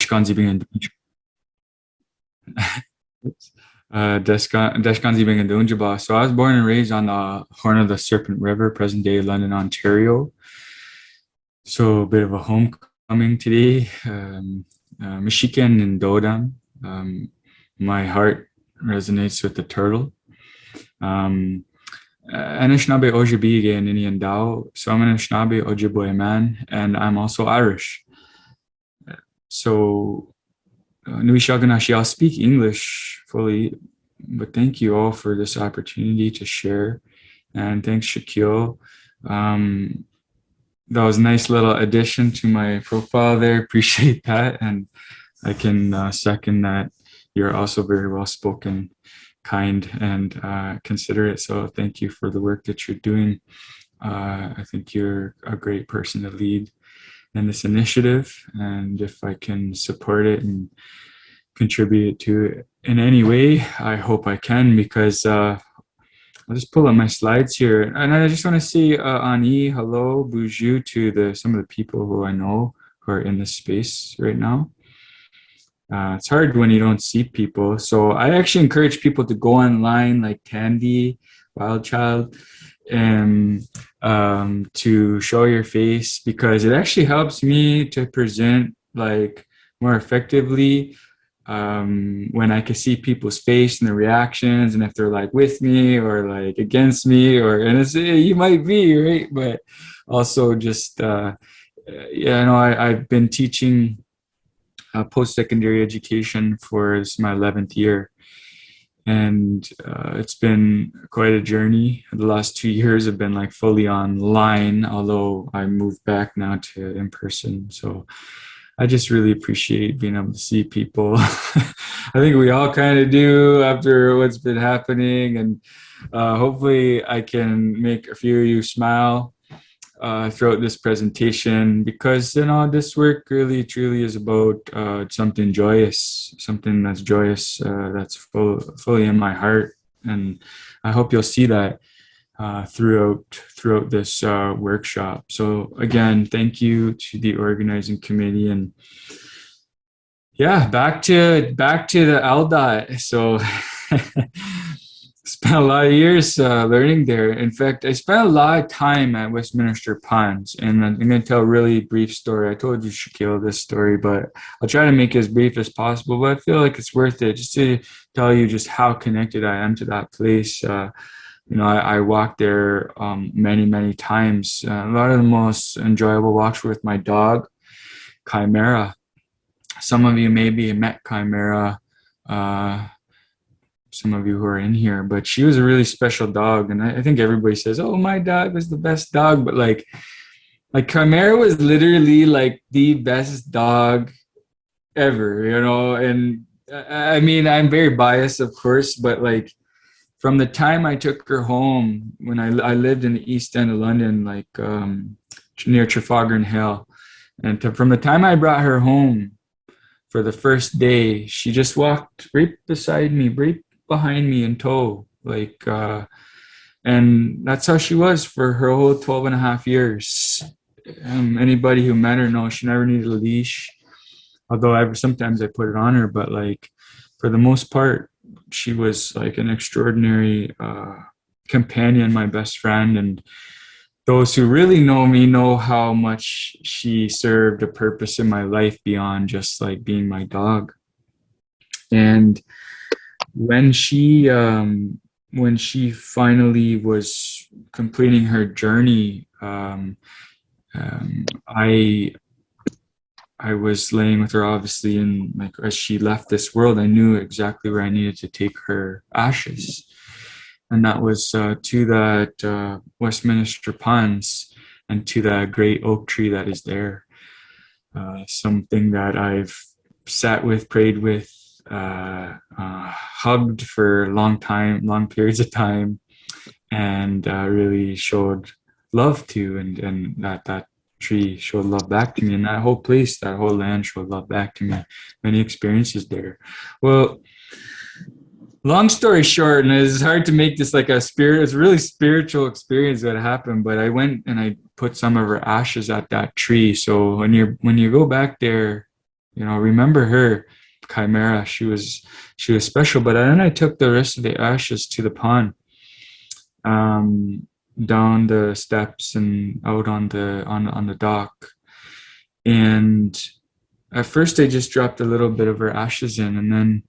So I was born and raised on the Horn of the Serpent River, present day London, Ontario. So a bit of a homecoming today. Michigan and Dodam. My heart resonates with the turtle. Anishinaabe Ojibwe and Indian Dao. So I'm an Anishinaabe Ojibwe man, and I'm also Irish. So Nui Shaganashi, I'll speak English fully, but thank you all for this opportunity to share. And thanks, Shaquille. That was a nice little addition to my profile there. Appreciate that. And I can second that you're also very well spoken, kind, and considerate. So thank you for the work that you're doing. I think you're a great person to lead in this initiative. And if I can support it and contribute to it in any way, I hope I can, because I'll just pull up my slides here. And I just want to say Ani, hello, bonjour to some of the people who I know who are in this space right now. It's hard when you don't see people. So I actually encourage people to go online like Tandy, Wild Child, and to show your face, because it actually helps me to present like more effectively when I can see people's face and the reactions, and if they're like with me or like against me, and it's, you might be right, but also just I've been teaching post-secondary education for this is my 11th year, and it's been quite a journey. The last 2 years have been like fully online, although I moved back now to in person. So I just really appreciate being able to see people. I think we all kind of do after what's been happening, and hopefully I can make a few of you smile throughout this presentation, because this work really truly is about something joyous, something that's joyous, that's fully in my heart, and I hope you'll see that throughout this workshop. So again, thank you to the organizing committee, and yeah, back to the LDOT. So spent a lot of years learning there. In fact, I spent a lot of time at Westminster Ponds, and I'm going to tell a really brief story. I told you, Shaquille, this story, but I'll try to make it as brief as possible, but I feel like it's worth it just to tell you just how connected I am to that place. I walked there many times. A lot of the most enjoyable walks were with my dog, Chimera. Some of you maybe met Chimera, some of you who are in here, but she was a really special dog. And I think everybody says, oh, my dog was the best dog. But like Chimera was literally like the best dog ever, and I mean, I'm very biased, of course, but like from the time I took her home, when I lived in the East End of London, like near Trafalgar and Hill, and from the time I brought her home for the first day, she just walked right beside me, right behind me in tow, and that's how she was for her whole 12 and a half years. Anybody who met her knows she never needed a leash, although sometimes I put it on her, but like for the most part, she was like an extraordinary companion, my best friend, and those who really know me know how much she served a purpose in my life beyond just like being my dog. And when she finally was completing her journey, I was laying with her, obviously, and like as she left this world, I knew exactly where I needed to take her ashes, and that was to that Westminster Ponds and to that great oak tree that is there. Something that I've sat with, prayed with, hugged for long periods of time, and really showed love to, and that tree showed love back to me, and that whole place, that whole land showed love back to me. Many experiences there. Well, long story short, and it's hard to make this like it's a really spiritual experience that happened, but I went and I put some of her ashes at that tree. So when you go back there, remember her, Chimera. She was special. But then I took the rest of the ashes to the pond, um, down the steps and out on the dock. And at first I just dropped a little bit of her ashes in, and then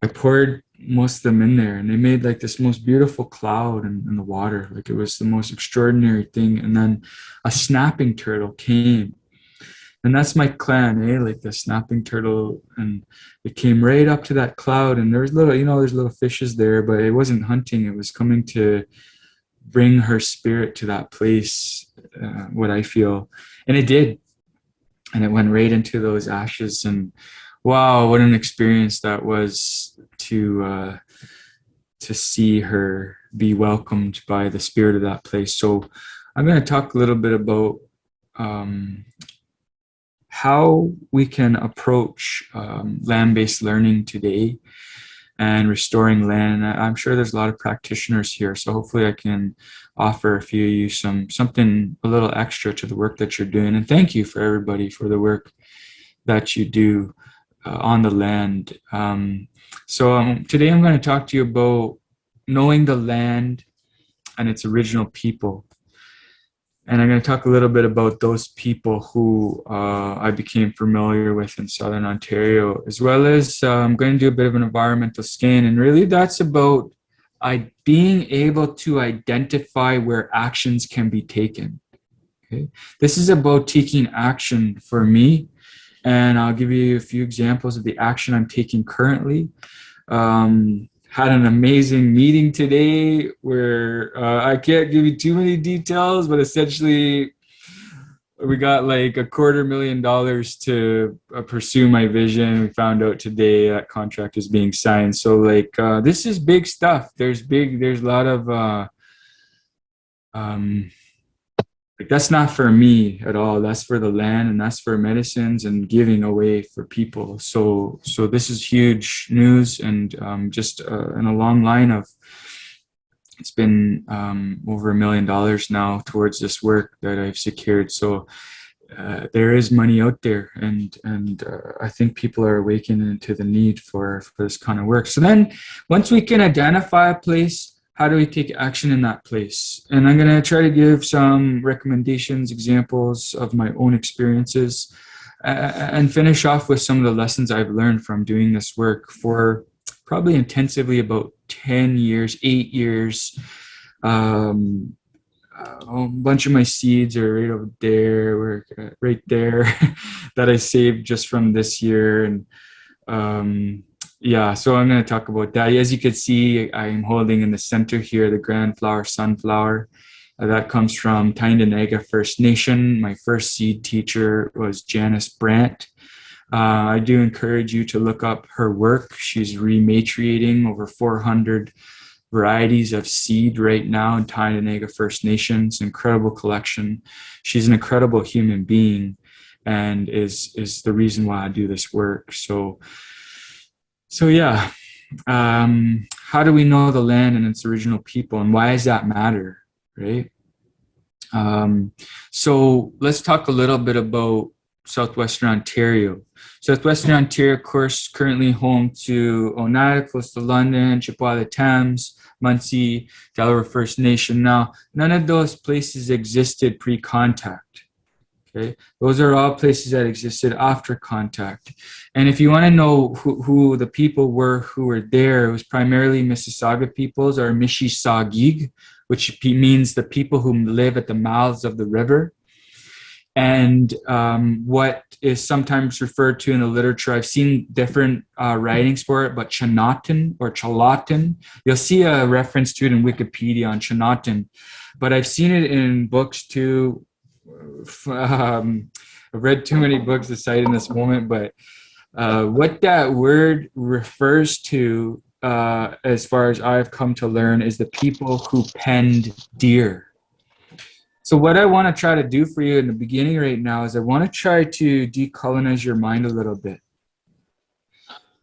I poured most of them in there, and they made like this most beautiful cloud in the water. Like, it was the most extraordinary thing. And then a snapping turtle came, and that's my clan, like the snapping turtle. And it came right up to that cloud, and there's there's little fishes there, but it wasn't hunting. It was coming to bring her spirit to that place, what I feel. And it did. And it went right into those ashes. And wow, what an experience that was to see her be welcomed by the spirit of that place. So I'm going to talk a little bit about how we can approach land-based learning today and restoring land. I'm sure there's a lot of practitioners here, so hopefully I can offer a few of you something a little extra to the work that you're doing. And thank you for everybody for the work that you do on the land. Today I'm going to talk to you about knowing the land and its original people. And I'm going to talk a little bit about those people who I became familiar with in Southern Ontario, as well as I'm going to do a bit of an environmental scan. And really that's about being able to identify where actions can be taken. Okay? This is about taking action for me. And I'll give you a few examples of the action I'm taking currently. Had an amazing meeting today where I can't give you too many details, but essentially we got like $250,000 to pursue my vision. We found out today that contract is being signed. So like, this is big stuff. There's a lot of, like, that's not for me at all. That's for the land, and that's for medicines and giving away for people. So this is huge news, and just in a long line of, it's been over $1 million now towards this work that I've secured. So there is money out there, and I think people are awakening to the need for this kind of work. So then, once we can identify a place, how do we take action in that place? And I'm going to try to give some recommendations, examples of my own experiences, and finish off with some of the lessons I've learned from doing this work for probably intensively about 10 years, 8 years. A bunch of my seeds are right over there, right there, that I saved just from this year. And yeah, so I'm going to talk about that. As you can see, I'm holding in the center here the grand flower sunflower. That comes from Tyendinaga First Nation. My first seed teacher was Janice Brandt. I do encourage you to look up her work. She's rematriating over 400 varieties of seed right now in Tyendinaga First Nation. It's an incredible collection. She's an incredible human being, and is the reason why I do this work. So yeah, how do we know the land and its original people, and why does that matter, right? So let's talk a little bit about Southwestern Ontario. Southwestern Ontario, of course, currently home to Oneida, close to London, Chippewa, Thames, Munsee, Delaware First Nation. Now, none of those places existed pre-contact. Okay, those are all places that existed after contact. And if you want to know who the people were who were there, it was primarily Mississauga peoples, or Mishisagig, which means the people who live at the mouths of the river. And what is sometimes referred to in the literature, I've seen different writings for it, but Chinatan or Chalatan, you'll see a reference to it in Wikipedia on Chinatan, but I've seen it in books too. I've read too many books to cite in this moment, but what that word refers to, as far as I've come to learn, is the people who penned deer. So what I want to try to do for you in the beginning right now is I want to try to decolonize your mind a little bit.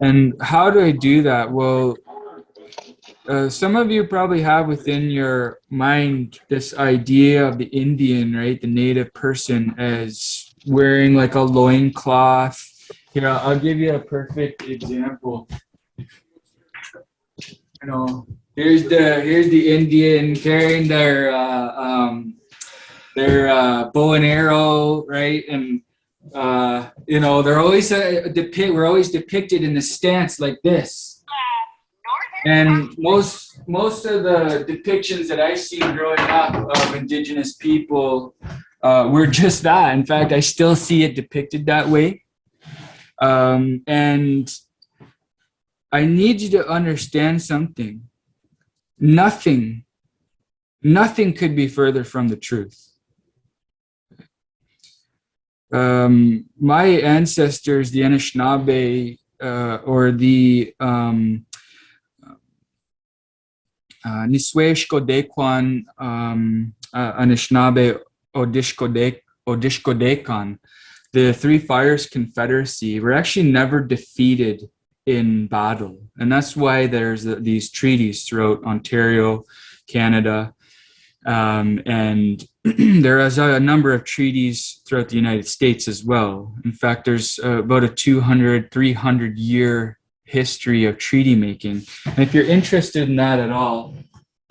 And how do I do that? Well, some of you probably have within your mind this idea of the Indian, right? The native person as wearing like a loincloth Here, I'll give you a perfect example. You know, here's the Indian carrying their bow and arrow, right? And you know, they're always we're always depicted in the stance like this. And most of the depictions that I see growing up of Indigenous people were just that. In fact, I still see it depicted that way. And I need you to understand something. Nothing could be further from the truth. My ancestors, the Anishinaabe, or the Nisweshkodekwan, Anishinaabe, Odishkodekan, the Three Fires Confederacy, were actually never defeated in battle. And that's why there's these treaties throughout Ontario, Canada, and there is a number of treaties throughout the United States as well. In fact, there's about a 200, 300 year history of treaty making. And if you're interested in that at all,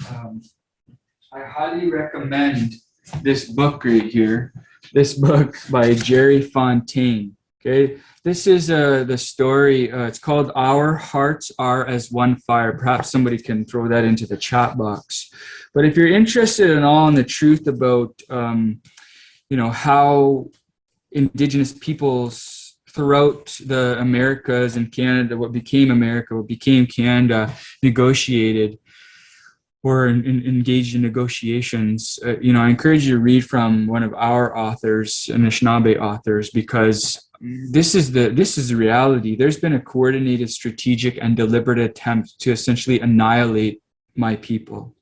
I highly recommend this book right here. This book by Jerry Fontaine. Okay, this is the story. It's called "Our Hearts Are as One Fire." Perhaps somebody can throw that into the chat box. But if you're interested at all in the truth about, you know, how Indigenous peoples throughout the Americas and Canada, what became America, what became Canada, negotiated or engaged in negotiations, you know, I encourage you to read from one of our authors, Anishinaabe authors, because this is the reality. There's been a coordinated, strategic, and deliberate attempt to essentially annihilate my people.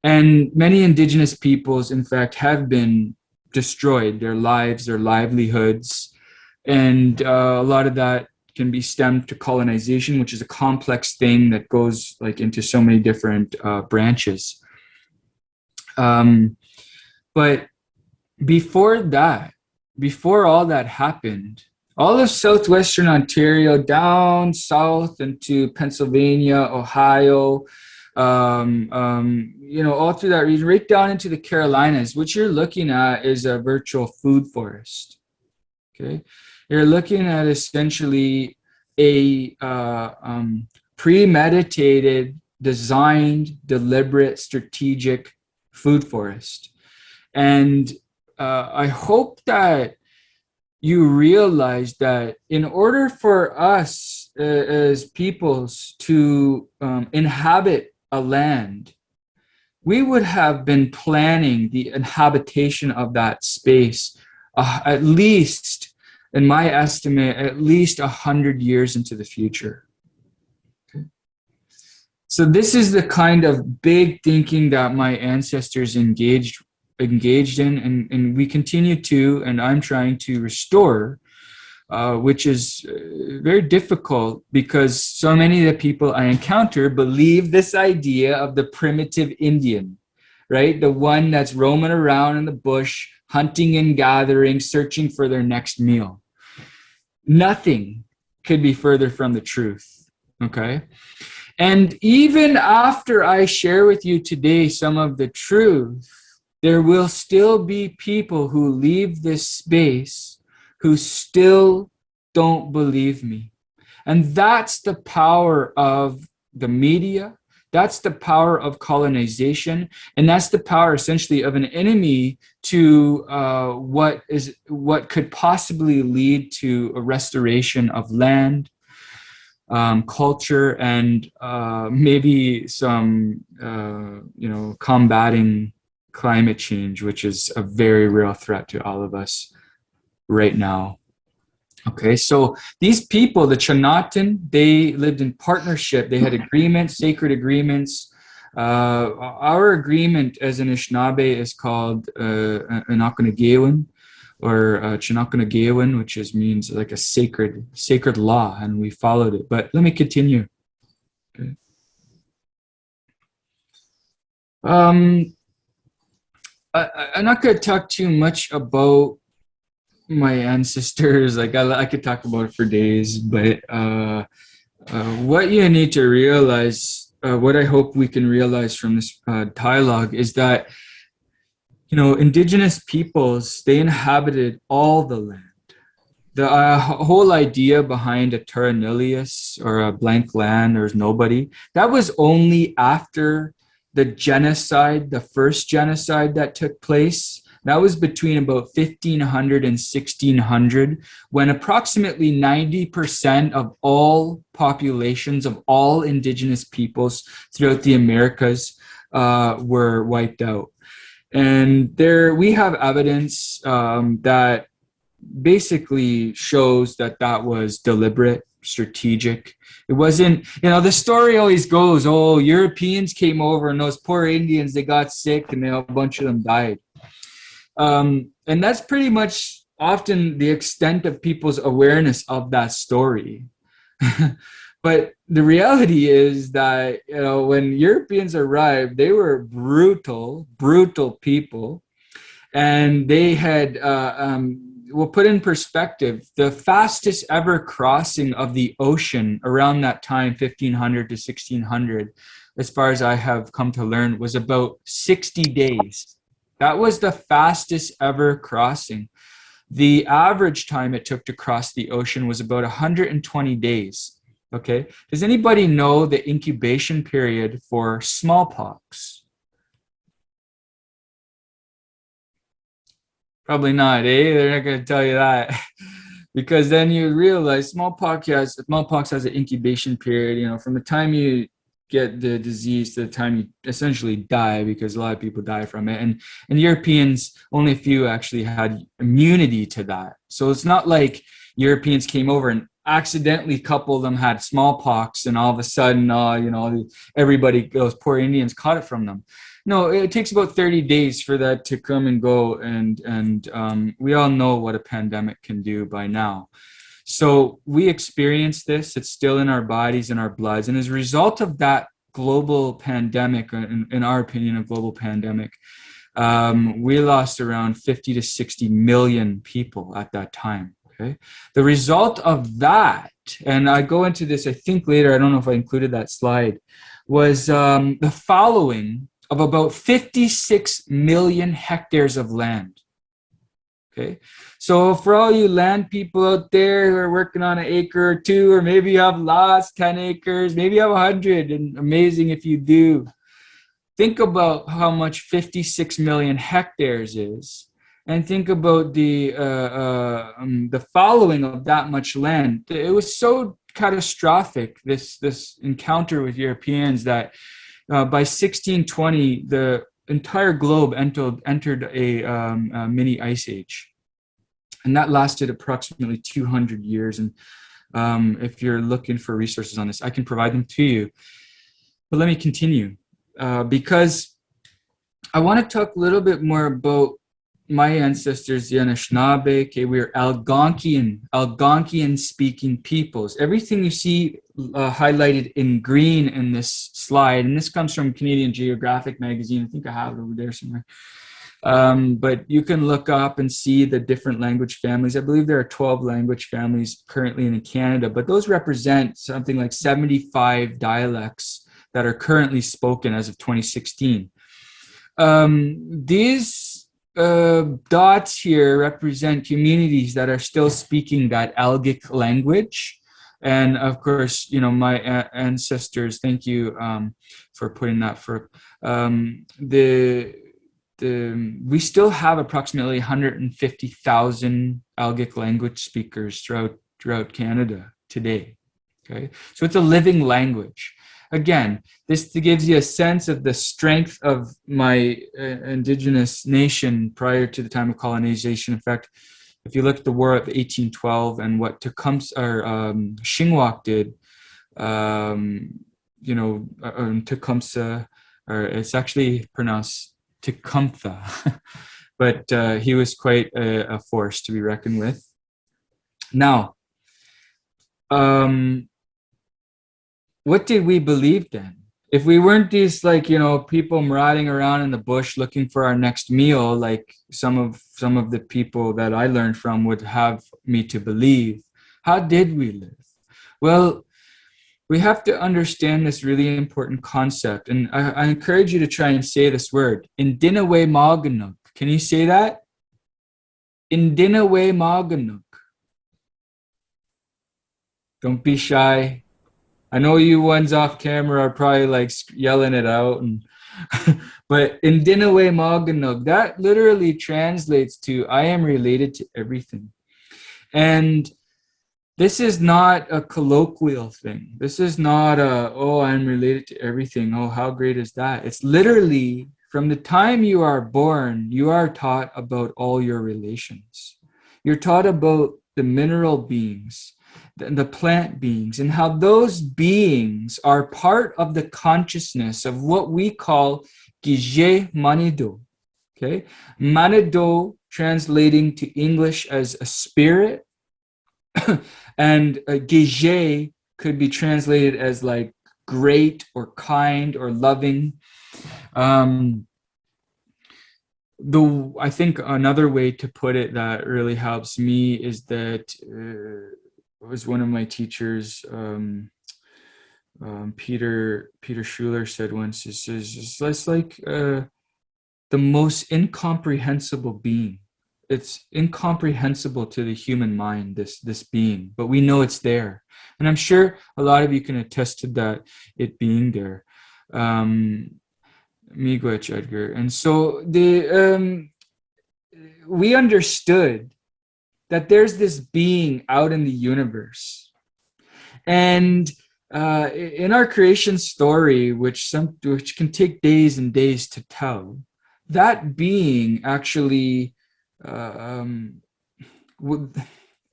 And many Indigenous peoples, in fact, have been destroyed, their lives, their livelihoods, and a lot of that can be stemmed to colonization, which is a complex thing that goes like into so many different branches. But before that, before all that happened, all of southwestern Ontario down south into Pennsylvania, Ohio, you know, all through that region, right down into the Carolinas, what you're looking at is a virtual food forest. Okay. You're looking at essentially a premeditated, designed, deliberate, strategic food forest. And I hope that you realize that in order for us as peoples to inhabit a land, we would have been planning the inhabitation of that space at least, in my estimate, at least 100 years into the future. Okay. So this is the kind of big thinking that my ancestors engaged in, and we continue to, and I'm trying to restore, which is very difficult because so many of the people I encounter believe this idea of the primitive Indian, right? The one that's roaming around in the bush, hunting and gathering, searching for their next meal. Nothing could be further from the truth, okay? And even after I share with you today some of the truth, there will still be people who leave this space who still don't believe me. And that's the power of the media. That's the power of colonization. And that's the power essentially of an enemy to what could possibly lead to a restoration of land, culture, and maybe some, you know, combating climate change, which is a very real threat to all of us right now. Okay, so these people, the Chinatan, they lived in partnership. They had agreements, sacred agreements. Our agreement as an Anishinaabe is called Anakanagewin, or Chinakanagewin, which means like a sacred law, and we followed it. But let me continue. Okay. I'm not going to talk too much about my ancestors, like I could talk about it for days, but what you need to realize, what I hope we can realize from this dialogue is that, you know, indigenous peoples, they inhabited all the land. The whole idea behind a terra nullius or a blank land or nobody, that was only after the genocide, the first genocide that took place. That was between about 1500 and 1600, when approximately 90% of all populations of all indigenous peoples throughout the Americas were wiped out. And there we have evidence that basically shows that that was deliberate, strategic. It wasn't, you know, the story always goes, oh, Europeans came over and those poor Indians, they got sick and a bunch of them died. And that's pretty much often the extent of people's awareness of that story. But the reality is that, you know, when Europeans arrived, they were brutal, brutal people. And they had, we'll put in perspective, the fastest ever crossing of the ocean around that time, 1500 to 1600, as far as I have come to learn, was about 60 days. That was the fastest ever crossing. The average time it took to cross the ocean was about 120 days. Okay. Does anybody know the incubation period for smallpox? Probably not, eh? They're not going to tell you that. Because then you realize smallpox has an incubation period, you know, from the time you get the disease to the time you essentially die, because a lot of people die from it. And Europeans, only a few actually had immunity to that. So it's not like Europeans came over and accidentally a couple of them had smallpox and all of a sudden, you know, everybody, those poor Indians caught it from them. No, it takes about 30 days for that to come and go. And we all know what a pandemic can do by now. So we experience this. It's still in our bodies and our bloods. And as a result of that global pandemic, in our opinion, a global pandemic, we lost around 50 to 60 million people at that time. Okay. The result of that, and I go into this, I think later, I don't know if I included that slide, was the following of about 56 million hectares of land. Okay, so for all you land people out there who are working on an acre or two, or maybe you have lost 10 acres, maybe you have 100, and amazing if you do. Think about how much 56 million hectares is, and think about the following of that much land. It was so catastrophic, this encounter with Europeans, that by 1620, the entire globe entered a mini ice age. And that lasted approximately 200 years. And if you're looking for resources on this, I can provide them to you. But let me continue, because I want to talk a little bit more about my ancestors, the Anishinaabe. Okay, we are Algonquian speaking peoples. Everything you see highlighted in green in this slide, and this comes from Canadian Geographic magazine. I think I have it over there somewhere. But you can look up and see the different language families. I believe there are 12 language families currently in Canada, but those represent something like 75 dialects that are currently spoken as of 2016. These dots here represent communities that are still speaking that Algic language. And of course, you know, my ancestors, thank you for putting that for we still have approximately 150,000 Algic language speakers throughout Canada today. Okay, so it's a living language. Again, this gives you a sense of the strength of my indigenous nation prior to the time of colonization. In fact, if you look at the War of 1812 and what Tecumseh or Shingwak did, you know, Tecumseh, or it's actually pronounced Tecumseh, but he was quite a force to be reckoned with. Now, what did we believe then? if we weren't these like, you know, people riding around in the bush looking for our next meal, like some of the people that I learned from would have me to believe, how did we live? Well, we have to understand this really important concept. And I encourage you to try and say this word, Indinawe Maganuk. Can you say that? Indinawe Maganuk. Don't be shy. I know you ones off camera are probably like yelling it out, and but Indinawe Maganuk, that literally translates to I am related to everything. And this is not a colloquial thing. This is not a, oh, I'm related to everything. Oh, how great is that? It's literally from the time you are born, you are taught about all your relations. You're taught about the mineral beings, the plant beings, and how those beings are part of the consciousness of what we call Gije Manido. Okay? Manido translating to English as a spirit, and Gije could be translated as like great or kind or loving. I think another way to put it that really helps me is that it was one of my teachers, Peter Schuler said once, it's like the most incomprehensible being. It's incomprehensible to the human mind, this being, but we know it's there. And I'm sure a lot of you can attest to that, it being there. Miigwech Edgar. And so we understood that there's this being out in the universe. And in our creation story, which can take days and days to tell, that being actually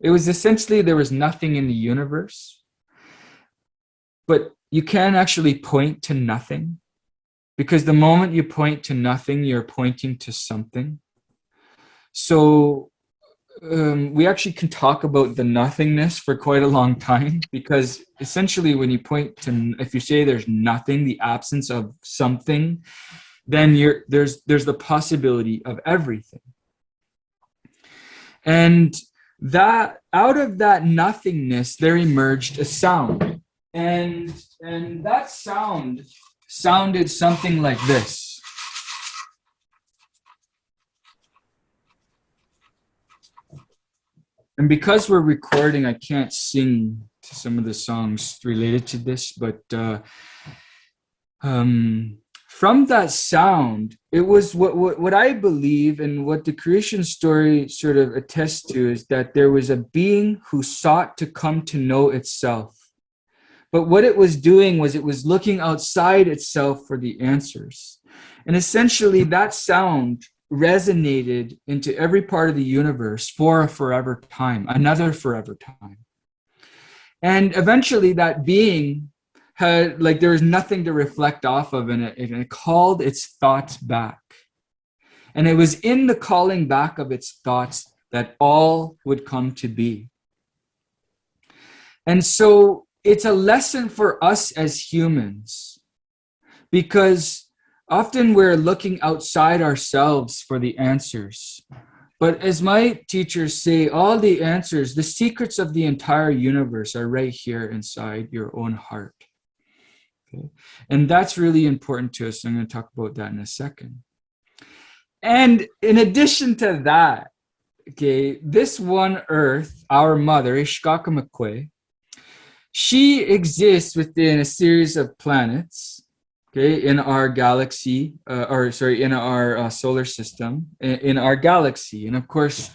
it was essentially there was nothing in the universe, but you can actually point to nothing, because the moment you point to nothing, you're pointing to something. So we actually can talk about the nothingness for quite a long time, because essentially when you point to, if you say there's nothing, the absence of something, then there's the possibility of everything. And that out of that nothingness, there emerged a sound. And that sound sounded something like this. And because we're recording, I can't sing to some of the songs related to this, but from that sound, it was what I believe, and what the creation story sort of attests to, is that there was a being who sought to come to know itself. But what it was doing was it was looking outside itself for the answers. And essentially that sound resonated into every part of the universe for a forever time, another forever time. And eventually that being had, like, there was nothing to reflect off of, and it called its thoughts back. And it was in the calling back of its thoughts that all would come to be. And so it's a lesson for us as humans, because often we're looking outside ourselves for the answers. But as my teachers say, all the answers, the secrets of the entire universe are right here inside your own heart. Okay. And that's really important to us. I'm going to talk about that in a second. And in addition to that, okay, this one Earth, our mother, Ishkakamakwe, she exists within a series of planets, okay, in our galaxy, in our solar system, in our galaxy. And of course,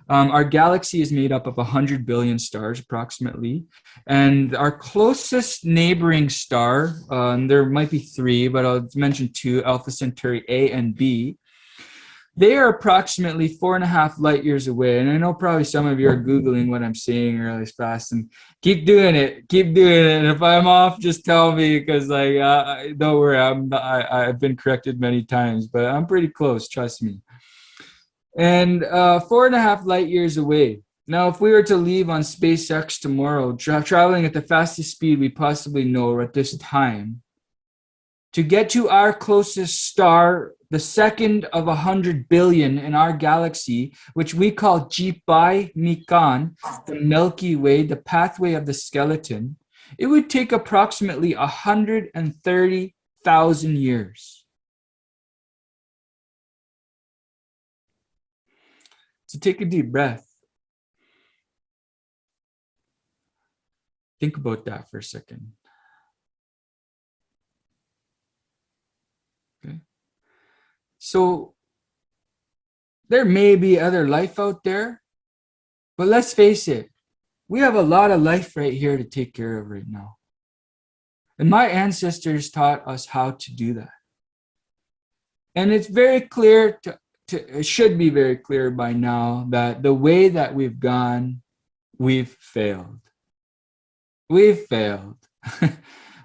our galaxy is made up of 100 billion stars approximately. And our closest neighboring star, there might be three, but I'll mention two, Alpha Centauri A and B. They are approximately 4.5 light years away. And I know probably some of you are Googling what I'm saying really fast, and keep doing it. And if I'm off, just tell me, because like, don't worry, I've been corrected many times, but I'm pretty close, trust me. And 4.5 light years away. Now, if we were to leave on SpaceX tomorrow, traveling at the fastest speed we possibly know at this time, to get to our closest star, the second of 100 billion in our galaxy, which we call Jipai Mikan, the Milky Way, the pathway of the skeleton, it would take approximately 130,000 years. So take a deep breath. Think about that for a second. Okay. So there may be other life out there, but let's face it, we have a lot of life right here to take care of right now. And my ancestors taught us how to do that. And it's very clear it should be very clear by now that the way that we've gone, we've failed. We've failed.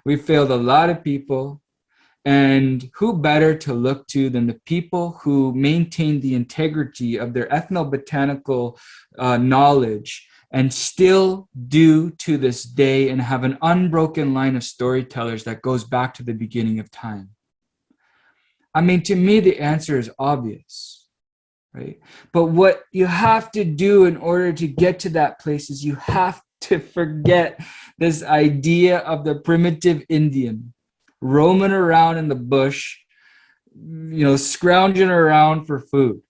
We've failed a lot of people. And who better to look to than the people who maintain the integrity of their ethnobotanical knowledge and still do to this day and have an unbroken line of storytellers that goes back to the beginning of time? I mean, to me, the answer is obvious, right? But what you have to do in order to get to that place is you have to forget this idea of the primitive Indian roaming around in the bush, scrounging around for food.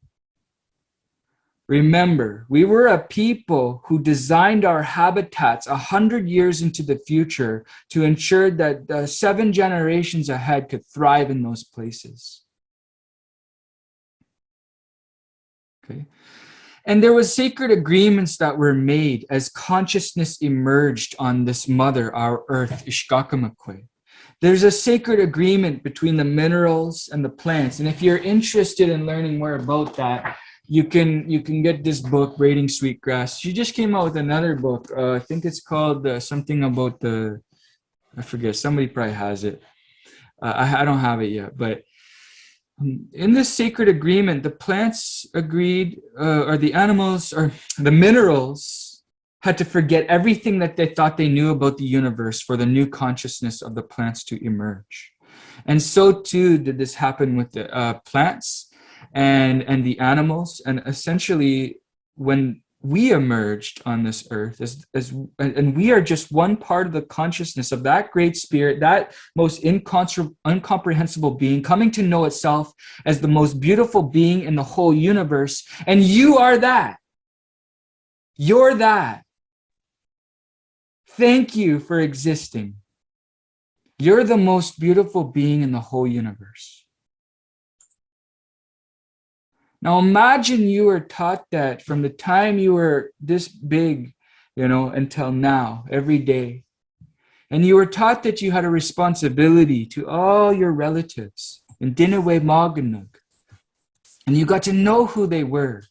Remember, we were a people who designed our habitats 100 years into the future to ensure that 7 generations ahead could thrive in those places. Okay. And there was sacred agreements that were made as consciousness emerged on this mother, our earth, Ishkakamakwe. There's a sacred agreement between the minerals and the plants. And if you're interested in learning more about that, you can get this book, Braiding Sweetgrass. She just came out with another book. I think it's called something about I forget, somebody probably has it. I don't have it yet, but in this sacred agreement, the plants agreed, or the animals, or the minerals had to forget everything that they thought they knew about the universe for the new consciousness of the plants to emerge. And so too did this happen with the plants and the animals. And essentially, when we emerged on this earth, and we are just one part of the consciousness of that great spirit, that most incomprehensible being, coming to know itself as the most beautiful being in the whole universe. And you are that. You're that. Thank you for existing. You're the most beautiful being in the whole universe. Now imagine you were taught that from the time you were this big, until now, every day. And you were taught that you had a responsibility to all your relatives in Dinewe Maganug. And you got to know who they were.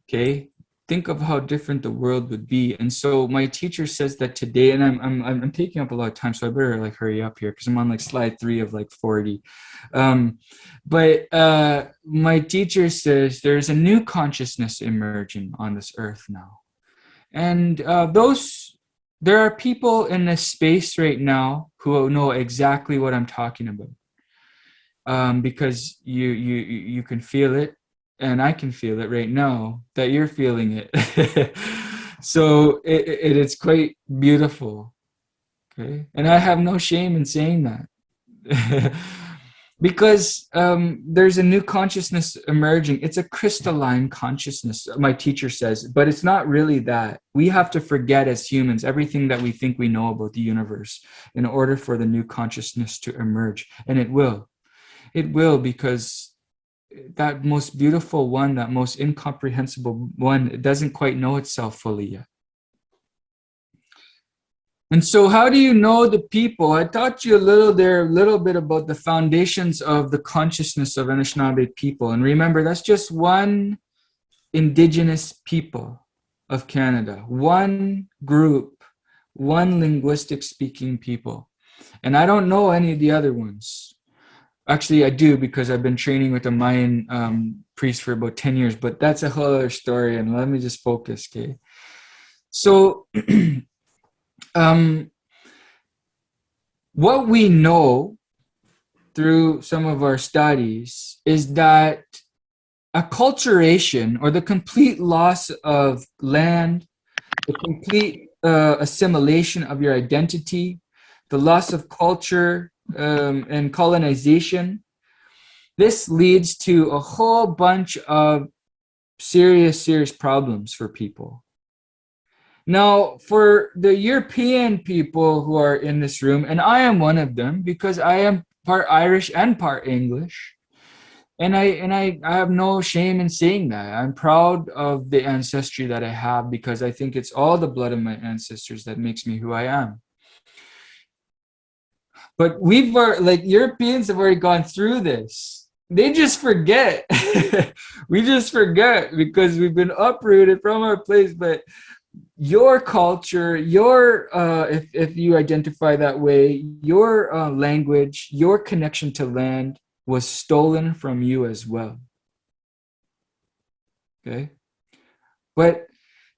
Okay? Think of how different the world would be. And so my teacher says that today, and I'm taking up a lot of time, so I better hurry up here because I'm on slide 3 of 40. But my teacher says there's a new consciousness emerging on this earth now. And there are people in this space right now who know exactly what I'm talking about. Because you can feel it. And I can feel it right now that you're feeling it. So it's quite beautiful. Okay. And I have no shame in saying that. Because there's a new consciousness emerging. It's a crystalline consciousness, my teacher says, but it's not really that. We have to forget as humans everything that we think we know about the universe in order for the new consciousness to emerge. And it will. It will, because that most beautiful one, that most incomprehensible one, it doesn't quite know itself fully yet. And so how do you know the people? I taught you a little bit about the foundations of the consciousness of Anishinaabe people. And remember, that's just one Indigenous people of Canada, one group, one linguistic speaking people. And I don't know any of the other ones. Actually, I do, because I've been training with a Mayan priest for about 10 years, but that's a whole other story, and let me just focus, okay? So, what we know through some of our studies is that acculturation, or the complete loss of land, the complete assimilation of your identity, the loss of culture, and colonization, this leads to a whole bunch of serious problems for people. Now, for the European people who are in this room, and I am one of them because I am part Irish and part English, and I have no shame in saying that. I'm proud of the ancestry that I have because I think it's all the blood of my ancestors that makes me who I am. But like Europeans have already gone through this. They just forget. We just forget because we've been uprooted from our place. But your culture, your if you identify that way, your language, your connection to land was stolen from you as well. Okay, but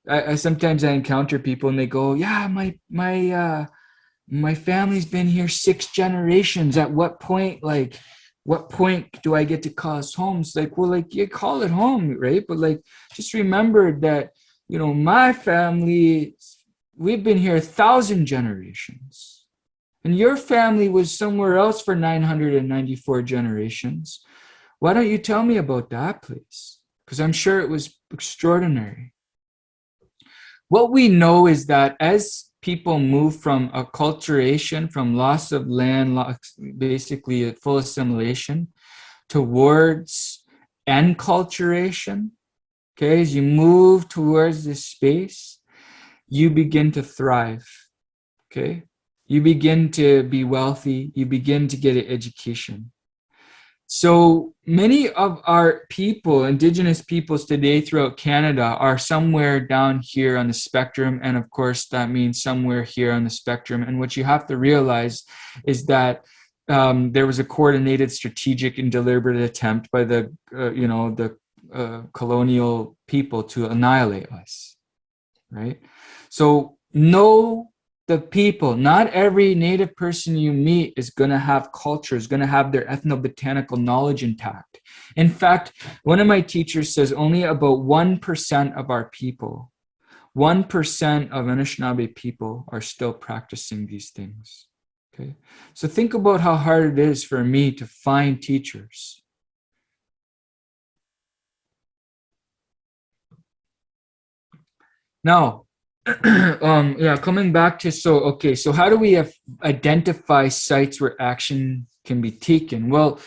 I sometimes I encounter people and they go, "Yeah, my family's been here 6 generations. At what point, like, what point do I get to call us home?" It's like, well, like, you call it home, right? But like, just remember that, you know, my family, we've been here 1,000 generations, and your family was somewhere else for 994 generations. Why don't you tell me about that, please? Because I'm sure it was extraordinary. What we know is that as people move from acculturation, from loss of land, basically a full assimilation, towards enculturation, okay, as you move towards this space, you begin to thrive, okay? You begin to be wealthy, you begin to get an education. So many of our people, Indigenous peoples today throughout Canada, are somewhere down here on the spectrum. And of course, that means somewhere here on the spectrum. And what you have to realize is that there was a coordinated, strategic, and deliberate attempt by the colonial people to annihilate us, right? So know the people. Not every Native person you meet is going to have culture, is going to have their ethnobotanical knowledge intact. In fact, one of my teachers says only about 1% of our people, 1% of Anishinaabe people are still practicing these things. Okay, so think about how hard it is for me to find teachers. Now, coming back to, so how do we identify sites where action can be taken? Well,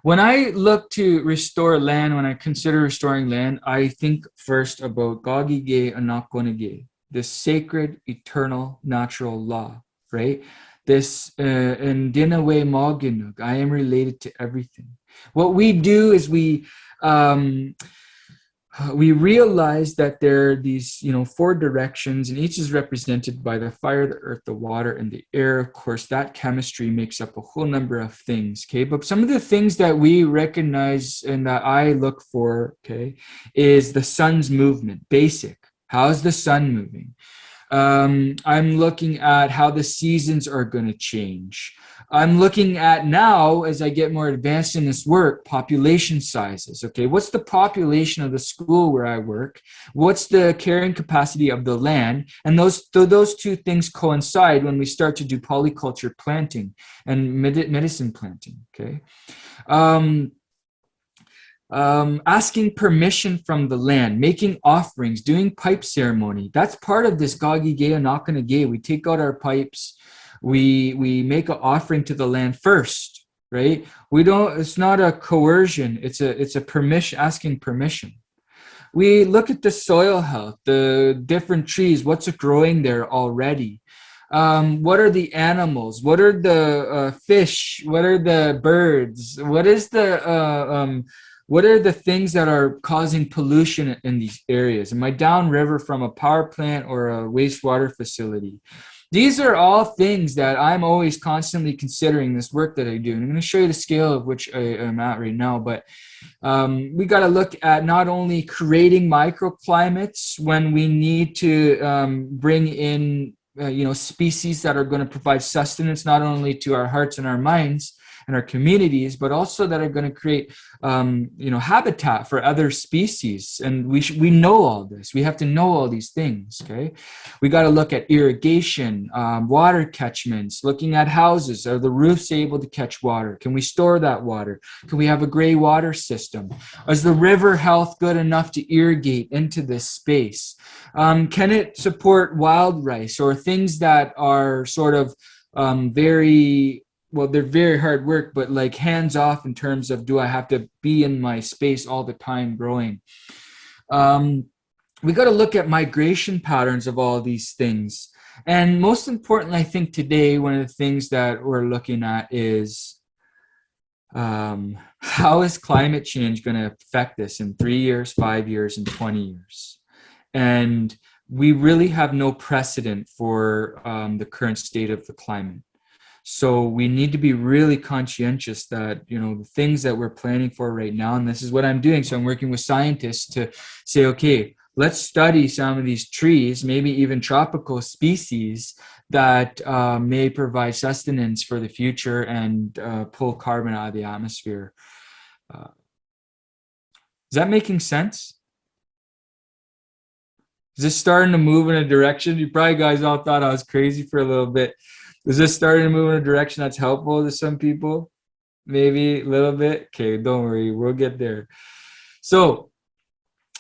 when I look to restore land, when I consider restoring land, I think first about Gagige Anakonage, this sacred, eternal, natural law, right? This Indinawe Maginug, I am related to everything. What we do is we realize that there are these, 4 directions, and each is represented by the fire, the earth, the water, and the air. Of course, that chemistry makes up a whole number of things, okay? But some of the things that we recognize and that I look for, okay, is the sun's movement, basic. How's the sun moving? I'm looking at how the seasons are going to change. I'm looking at now, as I get more advanced in this work, population sizes. Okay, what's the population of the school where I work? What's the carrying capacity of the land? And those 2 things coincide when we start to do polyculture planting and medicine planting. Okay. Asking permission from the land, making offerings, doing pipe ceremony. That's part of this Gagige Anakonage. We take out our pipes, we make an offering to the land first, right? It's not a coercion, it's a permission, asking permission. We look at the soil health, the different trees, what's growing there already. What are the animals? What are the fish? What are the birds? What are the things that are causing pollution in these areas? Am I downriver from a power plant or a wastewater facility? These are all things that I'm always constantly considering this work that I do. And I'm going to show you the scale of which I am at right now. But we got to look at not only creating microclimates when we need to bring in species that are going to provide sustenance not only to our hearts and our minds, and our communities, but also that are going to create, habitat for other species. And we know all this. We have to know all these things. Okay, we got to look at irrigation, water catchments, looking at houses. Are the roofs able to catch water? Can we store that water? Can we have a gray water system? Is the river health good enough to irrigate into this space? Can it support wild rice or things that are sort of they're very hard work, but like hands off in terms of, do I have to be in my space all the time growing? We got to look at migration patterns of all these things. And most importantly, I think today, one of the things that we're looking at is how is climate change going to affect this in 3 years, 5 years, and 20 years? And we really have no precedent for the current state of the climate. So we need to be really conscientious that, the things that we're planning for right now, and this is what I'm doing. So I'm working with scientists to say, okay, let's study some of these trees, maybe even tropical species that may provide sustenance for the future and pull carbon out of the atmosphere. Is that making sense? Is this starting to move in a direction? You probably guys all thought I was crazy for a little bit. Is this starting to move in a direction that's helpful to some people? Maybe a little bit? Okay, don't worry, we'll get there. So,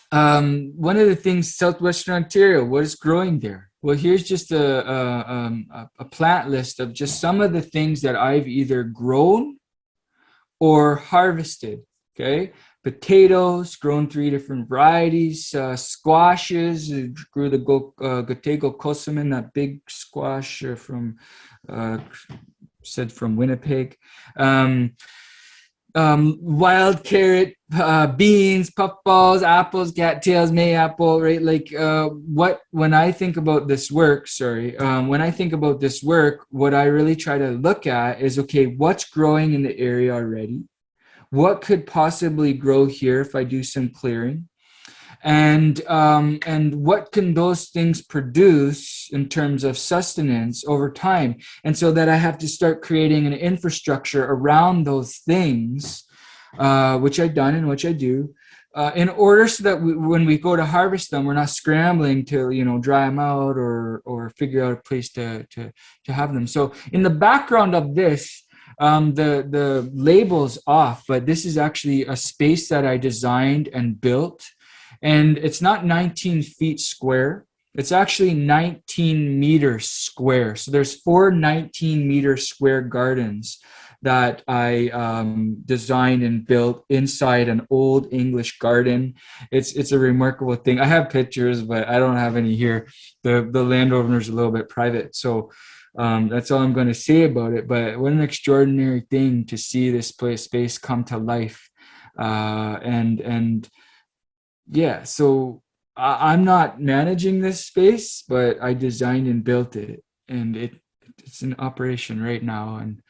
one of the things, Southwestern Ontario, what is growing there? Well, here's just a plant list of just some of the things that I've either grown or harvested, okay? Potatoes, grown 3 different varieties, squashes, grew the Gotego Kosaman, that big squash from Winnipeg. Wild carrot, beans, puffballs, apples, cattails, mayapple, right? Like when I think about this work, what I really try to look at is, okay, what's growing in the area already? What could possibly grow here if I do some clearing? And what can those things produce in terms of sustenance over time? And so that I have to start creating an infrastructure around those things, which I've done and which I do, in order so that when we go to harvest them, we're not scrambling to dry them out or figure out a place to have them. So in the background of this, the label's off, but this is actually a space that I designed and built. And it's not 19 feet square. It's actually 19 meters square. So there's 4 19-meter square gardens that I designed and built inside an old English garden. It's a remarkable thing. I have pictures, but I don't have any here. The landowner's a little bit private. So that's all I'm going to say about it. But what an extraordinary thing to see this space come to life. Yeah, so I'm not managing this space, but I designed and built it, and it's in operation right now, and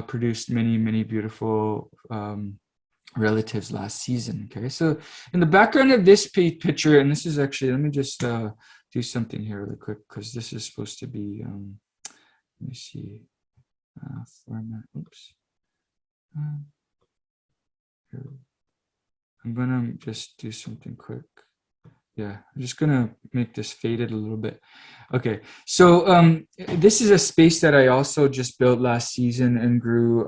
produced many, many beautiful relatives last season. Okay, so in the background of this picture, and this is actually, let me just do something here really quick, because this is supposed to be, let me see, format, oops. Here. I'm gonna just do something quick. Yeah, I'm just gonna make this faded a little bit. Okay, so this is a space that I also just built last season and grew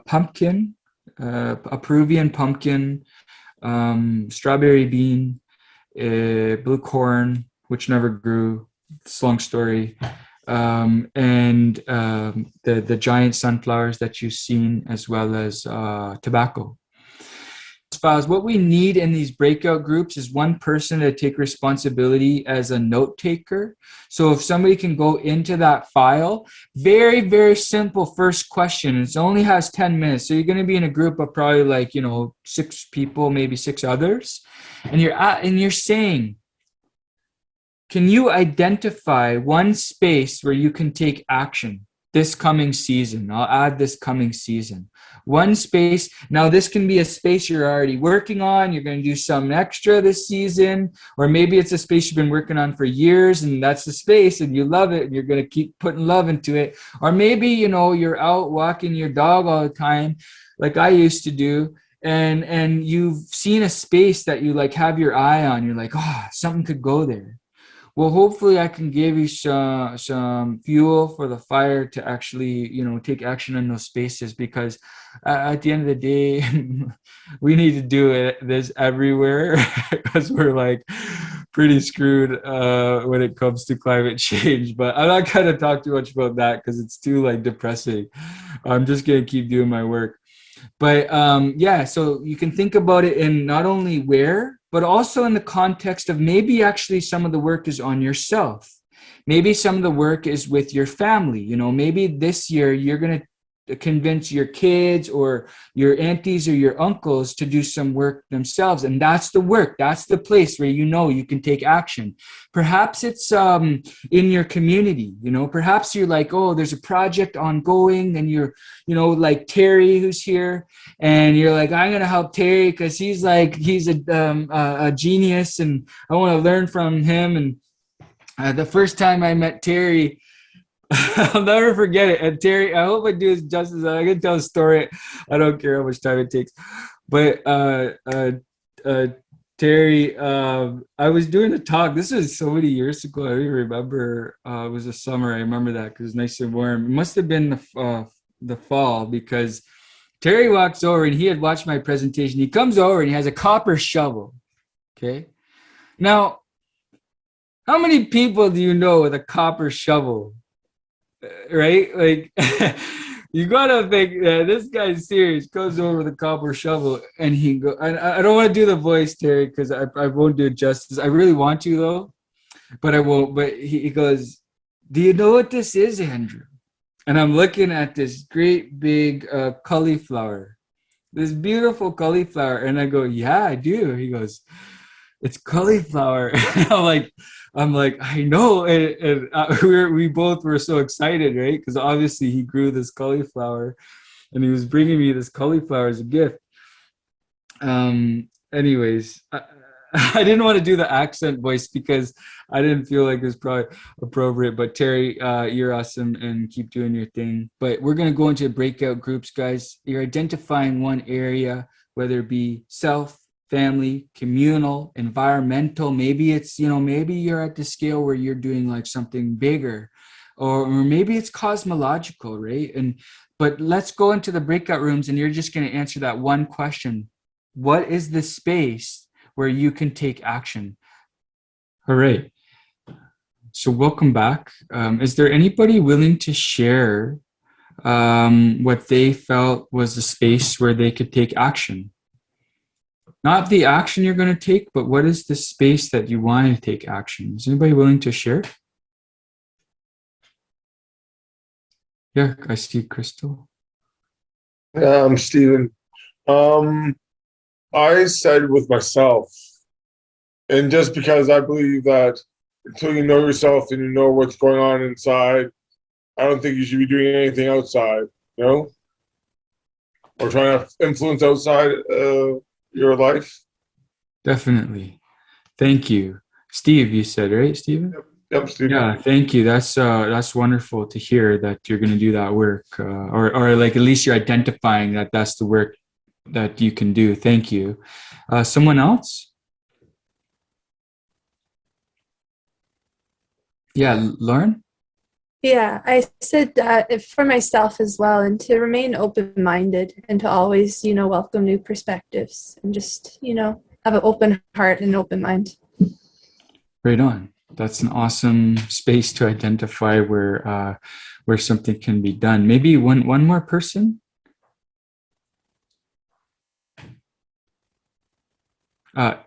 pumpkin, a Peruvian pumpkin, strawberry bean, blue corn, which never grew. It's a long story. And the giant sunflowers that you've seen, as well as tobacco. Files. What we need in these breakout groups is one person to take responsibility as a note taker. So if somebody can go into that file, very, very simple first question. It only has 10 minutes. So you're going to be in a group of probably 6 people, maybe 6 others. And you're saying, can you identify one space where you can take action? this coming season. I'll add this coming season. One space. Now, this can be a space you're already working on. You're going to do something extra this season, or maybe it's a space you've been working on for years, and that's the space, and you love it, and you're going to keep putting love into it. Or maybe, you're out walking your dog all the time, like I used to do, and you've seen a space that you like have your eye on. You're like, oh, something could go there. Well, hopefully I can give you some fuel for the fire to actually, take action in those spaces, because at the end of the day, we need to do this everywhere because we're like pretty screwed when it comes to climate change. But I'm not going to talk too much about that because it's too like depressing. I'm just going to keep doing my work. But yeah, so you can think about it in not only where, but also in the context of maybe actually some of the work is on yourself. Maybe some of the work is with your family. Maybe this year you're going to convince your kids or your aunties or your uncles to do some work themselves. And that's the work. That's the place where you can take action. Perhaps it's in your community. Perhaps you're like, oh, there's a project ongoing, and you're, like Terry who's here, and you're like, I'm going to help Terry because he's a genius, and I want to learn from him. And the first time I met Terry, I'll never forget it. And Terry, I hope I do this justice. I can tell a story. I don't care how much time it takes. But Terry, I was doing a talk. This is so many years ago. I don't even remember. It was a summer. I remember that because it was nice and warm. It must have been the fall, because Terry walks over and he had watched my presentation. He comes over and he has a copper shovel. Okay. Now, how many people do you know with a copper shovel? Right? Like, you gotta think that this guy's serious. Goes over the copper shovel and he go. I don't want to do the voice, Terry, because I won't do it justice. I really want to though, but I won't. But he goes, "Do you know what this is, Andrew?" And I'm looking at this great big cauliflower, this beautiful cauliflower, and I go, "Yeah, I do." He goes, "It's cauliflower." I'm like, I know. And we both were so excited, right? Because obviously he grew this cauliflower and he was bringing me this cauliflower as a gift. Anyways, I didn't want to do the accent voice because I didn't feel like it was probably appropriate. But Terry, you're awesome and keep doing your thing. But we're going to go into breakout groups, guys. You're identifying one area, whether it be self, family, communal, environmental. Maybe it's, maybe you're at the scale where you're doing like something bigger, or maybe it's cosmological, right? But let's go into the breakout rooms and you're just going to answer that one question. What is the space where you can take action? All right. So welcome back. Is there anybody willing to share what they felt was the space where they could take action? Not the action you're going to take, but what is the space that you want to take action? Is anybody willing to share? Yeah, I see Crystal. I'm Steven. I sided with myself. And just because I believe that until you know yourself and you know what's going on inside, I don't think you should be doing anything outside, or trying to influence outside your life. Definitely. Thank you. Steve, you said, right, Steven? Yep, Steve. Yeah, thank you. That's wonderful to hear that you're going to do that work, or like at least you're identifying that that's the work that you can do. Thank you. Someone else? Yeah, Lauren? Yeah, I said that for myself as well, and to remain open-minded and to always, welcome new perspectives and just, have an open heart and open mind. Right on. That's an awesome space to identify where something can be done. Maybe one more person.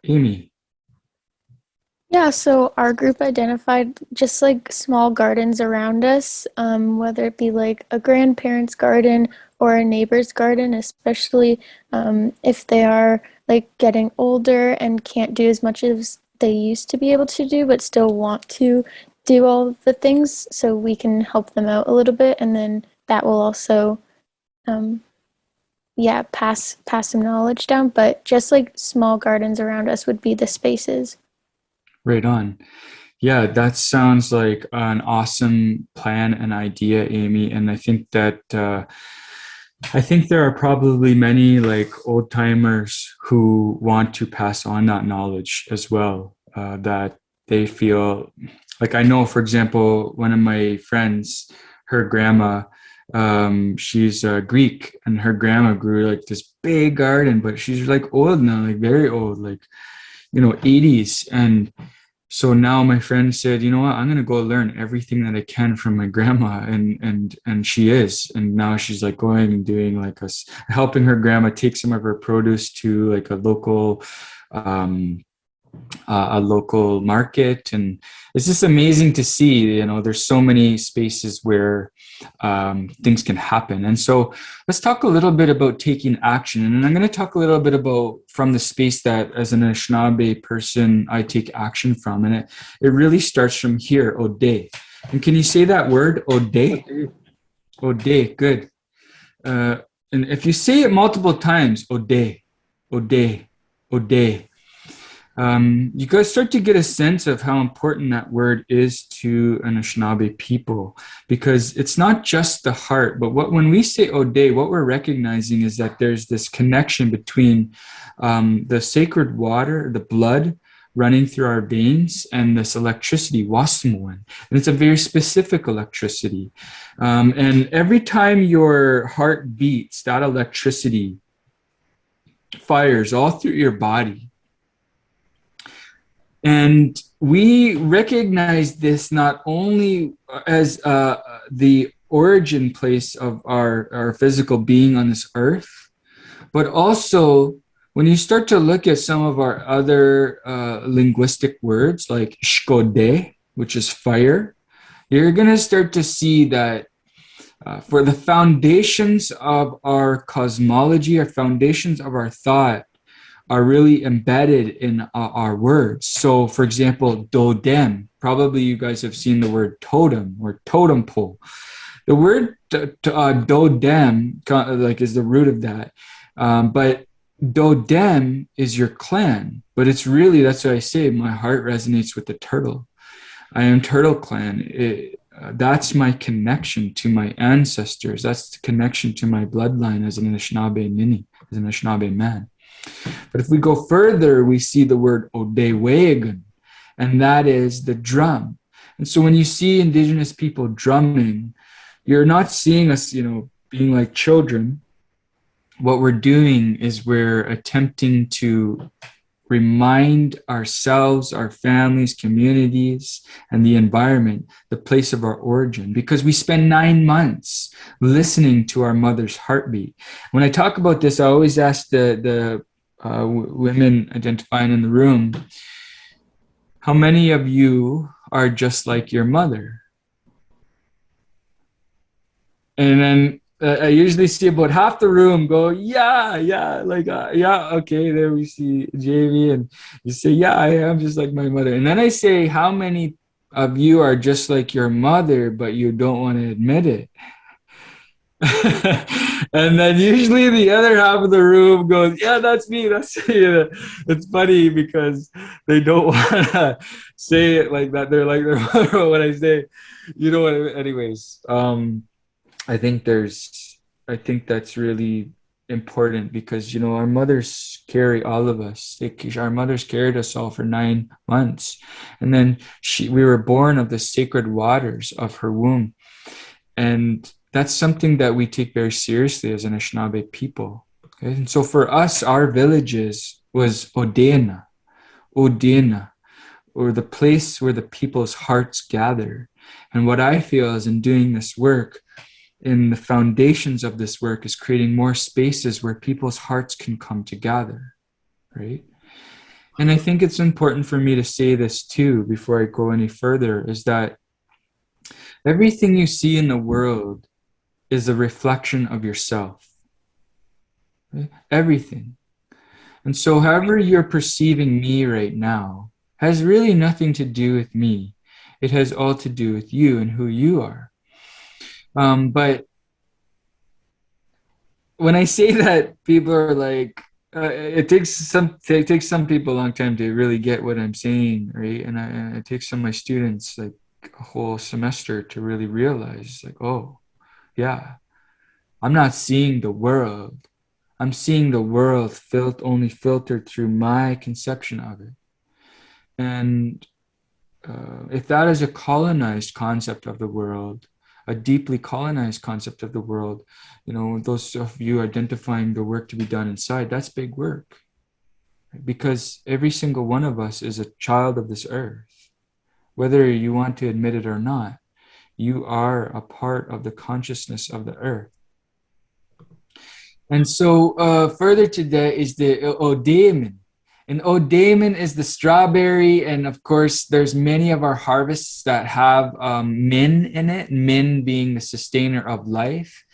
Amy. Yeah, so our group identified just like small gardens around us, whether it be like a grandparent's garden or a neighbor's garden, especially if they are like getting older and can't do as much as they used to be able to do, but still want to do all the things so we can help them out a little bit, and then that will also pass some knowledge down. But just like small gardens around us would be the spaces. Right on. Yeah, that sounds like an awesome plan and idea, Amy. And I think that I think there are probably many like old timers who want to pass on that knowledge as well. That they feel like, I know, for example, one of my friends, her grandma, she's Greek, and her grandma grew like this big garden, but she's like old now, like very old, like, 80s. And so now my friend said, you know what, I'm going to go learn everything that I can from my grandma. And she is. And now she's like going and doing like helping her grandma take some of her produce to like a local market. And it's just amazing to see, there's so many spaces where things can happen. And so let's talk a little bit about taking action. And I'm going to talk a little bit about from the space that as an Anishinaabe person, I take action from. And it really starts from here, Ode. And can you say that word, Ode? Ode, good. And if you say it multiple times, Ode, Ode, Ode, you guys start to get a sense of how important that word is to Anishinaabe people, because it's not just the heart, but when we say Ode, what we're recognizing is that there's this connection between the sacred water, the blood running through our veins, and this electricity, wasmuan. And it's a very specific electricity. And every time your heart beats, that electricity fires all through your body. And we recognize this not only as the origin place of our physical being on this earth, but also when you start to look at some of our other linguistic words like shkode, which is fire, you're going to start to see that for the foundations of our cosmology, our foundations of our thought, are really embedded in our words. So, for example, dodem, probably you guys have seen the word totem or totem pole. The word dodem like is the root of that. But dodem is your clan. But it's really, that's what I say, my heart resonates with the turtle. I am Turtle Clan. That's my connection to my ancestors. That's the connection to my bloodline as an Anishinaabe Nini, as an Anishinaabe man. But if we go further, we see the word Odewegan, and that is the drum. And so when you see Indigenous people drumming, you're not seeing us, being like children. What we're doing is we're attempting to remind ourselves, our families, communities, and the environment, the place of our origin, because we spend 9 months listening to our mother's heartbeat. When I talk about this, I always ask the women identifying in the room, how many of you are just like your mother? And then I usually see about half the room go, yeah, okay, there we see Jamie, and you say, yeah, I am just like my mother. And then I say, how many of you are just like your mother, but you don't want to admit it? And then usually the other half of the room goes, yeah, that's me. That's It's funny because they don't want to say it like that. They're like their mother when I say, anyways. I think that's really important because, our mothers carry all of us. Our mothers carried us all for 9 months. And then we were born of the sacred waters of her womb. And that's something that we take very seriously as an Anishinaabe people. Okay? And so for us, our villages was Odena, or the place where the people's hearts gather. And what I feel is in doing this work, in the foundations of this work, is creating more spaces where people's hearts can come together, right? And I think it's important for me to say this too, before I go any further, is that everything you see in the world is a reflection of yourself. Okay? Everything. And so however you're perceiving me right now has really nothing to do with me. It has all to do with you and who you are. But when I say that, people are like, it takes some people a long time to really get what I'm saying, right? And it takes some of my students like a whole semester to really realize, like, oh, yeah, I'm not seeing the world. I'm seeing the world only filtered through my conception of it. And if that is a colonized concept of the world, a deeply colonized concept of the world, you know, those of you identifying the work to be done inside, that's big work. Because every single one of us is a child of this earth. Whether you want to admit it or not, you are a part of the consciousness of the earth. And so further to that is the Odaemin. And Odaemin is the strawberry. And of course, there's many of our harvests that have Min in it, Min being the sustainer of life.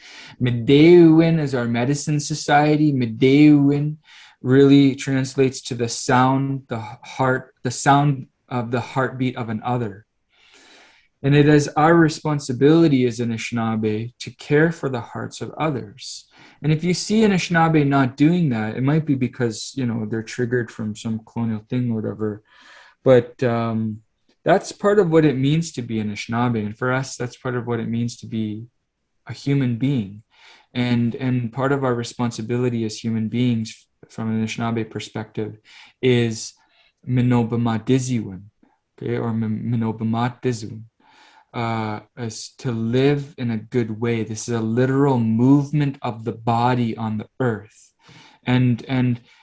Medeuwin is our medicine society. Medeuwin really translates to the sound, the heart, the sound of the heartbeat of an other. And it is our responsibility as Anishinaabe to care for the hearts of others. And if you see Anishinaabe not doing that, it might be because, you know, they're triggered from some colonial thing or whatever. But that's part of what it means to be Anishinaabe. And for us, that's part of what it means to be a human being. And part of our responsibility as human beings from an Anishinaabe perspective is Minobamadiziwin, okay, or Minobamatiziwin. Is to live in a good way. This is a literal movement of the body on the earth. And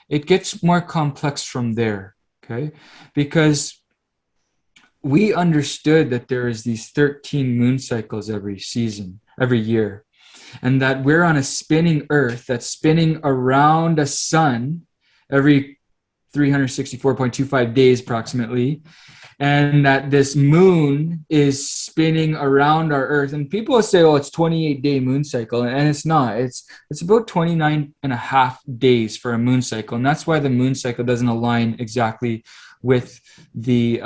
it gets more complex from there, okay? Because we understood that there is these 13 moon cycles every season, every year, and that we're on a spinning earth that's spinning around a sun every 364.25 days approximately, and that this moon is spinning around our earth. And people say, oh, it's 28-day moon cycle, and it's not. It's about 29 and a half days for a moon cycle, and that's why the moon cycle doesn't align exactly with the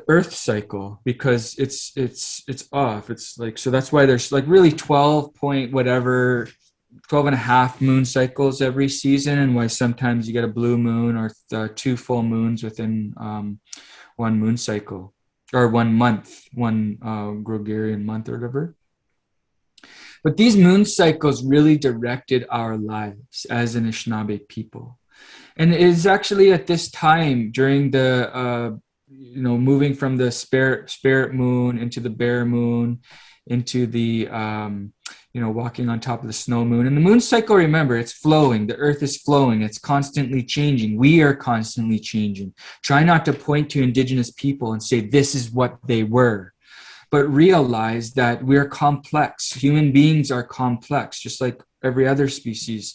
earth cycle, because it's off. It's like, so that's why there's like really 12 point whatever 12 and a half moon cycles every season, and why sometimes you get a blue moon or two full moons within one moon cycle, or 1 month, one Gregorian month or whatever. But these moon cycles really directed our lives as Anishinaabe people. And it is actually at this time, during the moving from the spirit moon into the bear moon, into the walking on top of the snow moon. And the moon cycle, remember, it's flowing. The earth is flowing. It's constantly changing. We are constantly changing. Try not to point to Indigenous people and say this is what they were, but realize that we're complex. Human beings are complex, just like every other species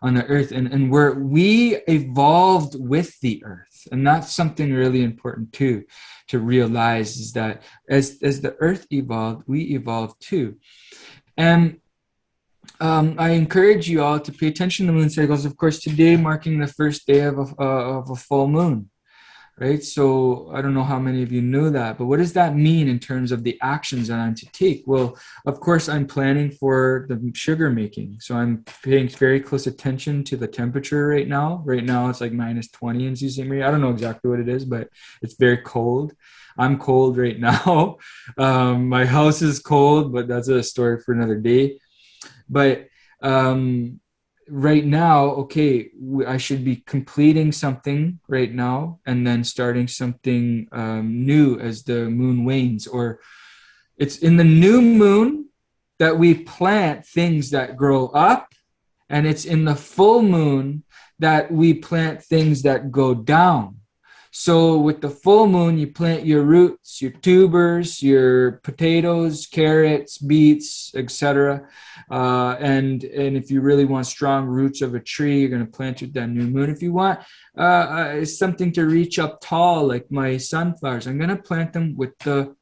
on the earth. And we evolved with the earth. And that's something really important too, to realize, is that as the earth evolved, we evolved too. And I encourage you all to pay attention to moon cycles. Of course, today marking the first day of a full moon, right? So I don't know how many of you know that, but what does that mean in terms of the actions that I'm to take? Well, of course, I'm planning for the sugar making. So I'm paying very close attention to the temperature right now. Right now, it's like -20 in Sault Ste. Marie. I don't know exactly what it is, but it's very cold. I'm cold right now. My house is cold, but that's a story for another day. But right now, okay, I should be completing something right now and then starting something new as the moon wanes. Or it's in the new moon that we plant things that grow up, and it's in the full moon that we plant things that go down. So with the full moon, you plant your roots, your tubers, your potatoes, carrots, beets, etc. And if you really want strong roots of a tree, you're going to plant it that new moon. If you want something to reach up tall, like my sunflowers, I'm going to plant them with the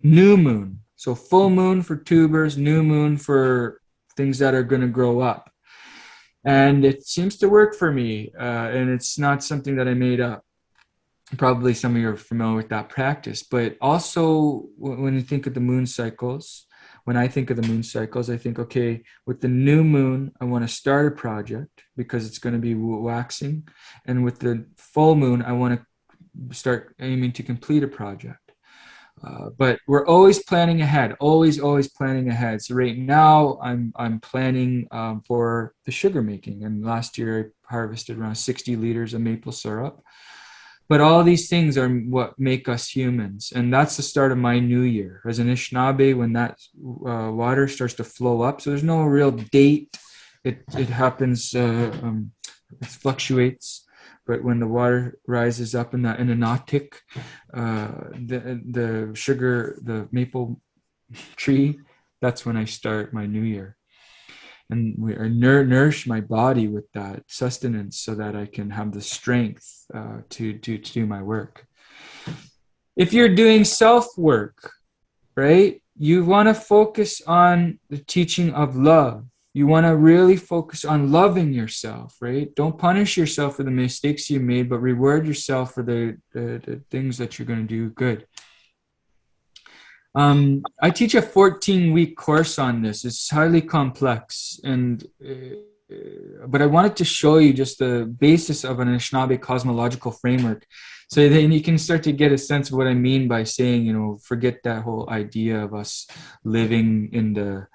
new moon. So full moon for tubers, new moon for things that are going to grow up. And it seems to work for me, and it's not something that I made up. Probably some of you are familiar with that practice, but also when you think of the moon cycles, when I think of the moon cycles, I think, okay, with the new moon, I want to start a project because it's going to be waxing. And with the full moon, I want to start aiming to complete a project. But we're always planning ahead, always planning ahead. So right now I'm planning for the sugar making. And last year I harvested around 60 liters of maple syrup. But all these things are what make us humans. And that's the start of my new year. As an Anishinaabe, when that water starts to flow up, so there's no real date. It happens, it fluctuates. But when the water rises up in an uptick, the sugar, the maple tree, that's when I start my new year. And we nourish my body with that sustenance so that I can have the strength to do my work. If you're doing self-work, right, you want to focus on the teaching of love. You want to really focus on loving yourself, right? Don't punish yourself for the mistakes you made, but reward yourself for the things that you're going to do good. I teach a 14-week course on this. It's highly complex, but I wanted to show you just the basis of an Anishinaabe cosmological framework. So then you can start to get a sense of what I mean by saying, you know, forget that whole idea of us living in the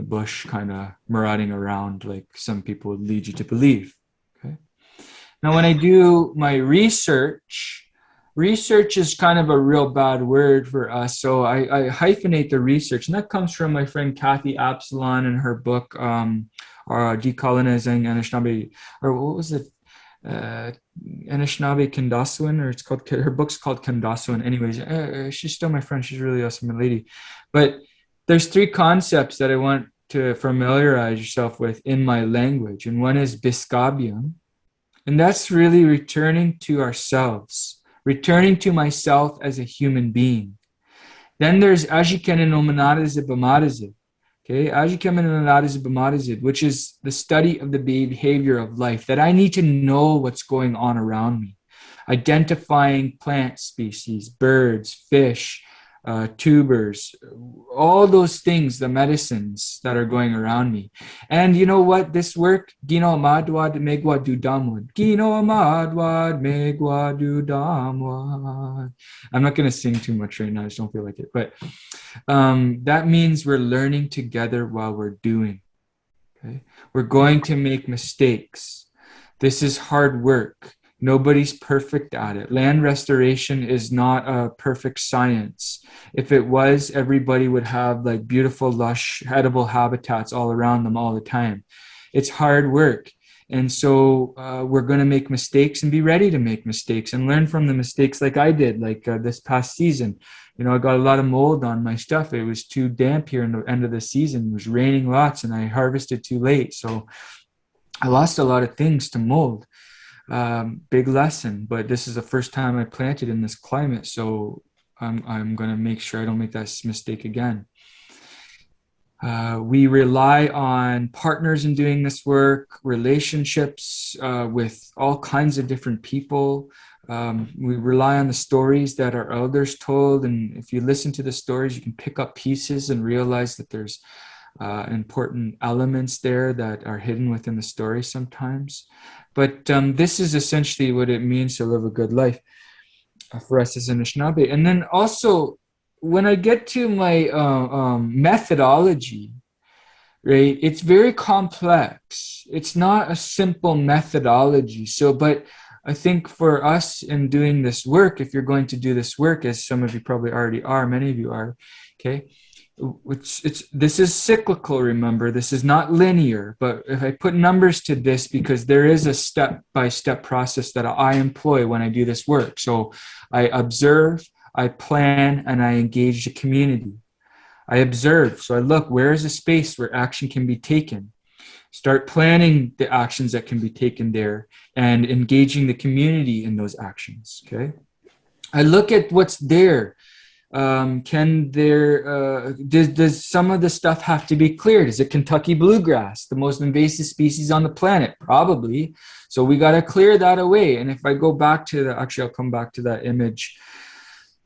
bush, kind of marauding around like some people would lead you to believe. Okay. Now, when I do my research is kind of a real bad word for us. So I hyphenate the research, and that comes from my friend Kathy Absalon in her book, Decolonizing Anishinaabe, or what was it? Anishinaabe Kendasuan, or it's called, her book's called Kendasuan. Anyways, she's still my friend. She's a really awesome lady. But there's 3 concepts that I want to familiarize yourself with in my language. And one is Biskabian. And that's really returning to ourselves, returning to myself as a human being. Then there's Ajikenin, okay, Ajikenin, which is the study of the behavior of life, that I need to know what's going on around me. Identifying plant species, birds, fish, tubers, all those things, the medicines that are going around me. And you know what? This work, Gikinoo Amadwad Megwa Dudamwad. Gikinoo Amadwad Megwa Dudamwad. I'm not going to sing too much right now. I just don't feel like it. But that means we're learning together while we're doing. Okay? We're going to make mistakes. This is hard work. Nobody's perfect at it. Land restoration is not a perfect science. If it was, everybody would have like beautiful, lush, edible habitats all around them all the time. It's hard work. And so we're going to make mistakes and be ready to make mistakes and learn from the mistakes like I did, like this past season. You know, I got a lot of mold on my stuff. It was too damp here in the end of the season. It was raining lots and I harvested too late. So I lost a lot of things to mold. Big lesson, but this is the first time I planted in this climate, so I'm going to make sure I don't make that mistake again. We rely on partners in doing this work, relationships with all kinds of different people. We rely on the stories that our elders told, and if you listen to the stories, you can pick up pieces and realize that there's important elements there that are hidden within the story sometimes. But this is essentially what it means to live a good life for us as an Anishinaabe. And then also, when I get to my methodology, right, it's very complex. It's not a simple methodology. So, but I think for us in doing this work, if you're going to do this work, as some of you probably already are, many of you are, okay, this is cyclical, remember, this is not linear, but if I put numbers to this, because there is a step-by-step process that I employ when I do this work. So I observe, I plan, and I engage the community. I observe, so I look, where is a space where action can be taken? Start planning the actions that can be taken there and engaging the community in those actions, okay? I look at what's there. Can there does some of the stuff have to be cleared? Is it Kentucky bluegrass, the most invasive species on the planet? Probably. So we got to clear that away. And if I go back to the, actually, I'll come back to that image.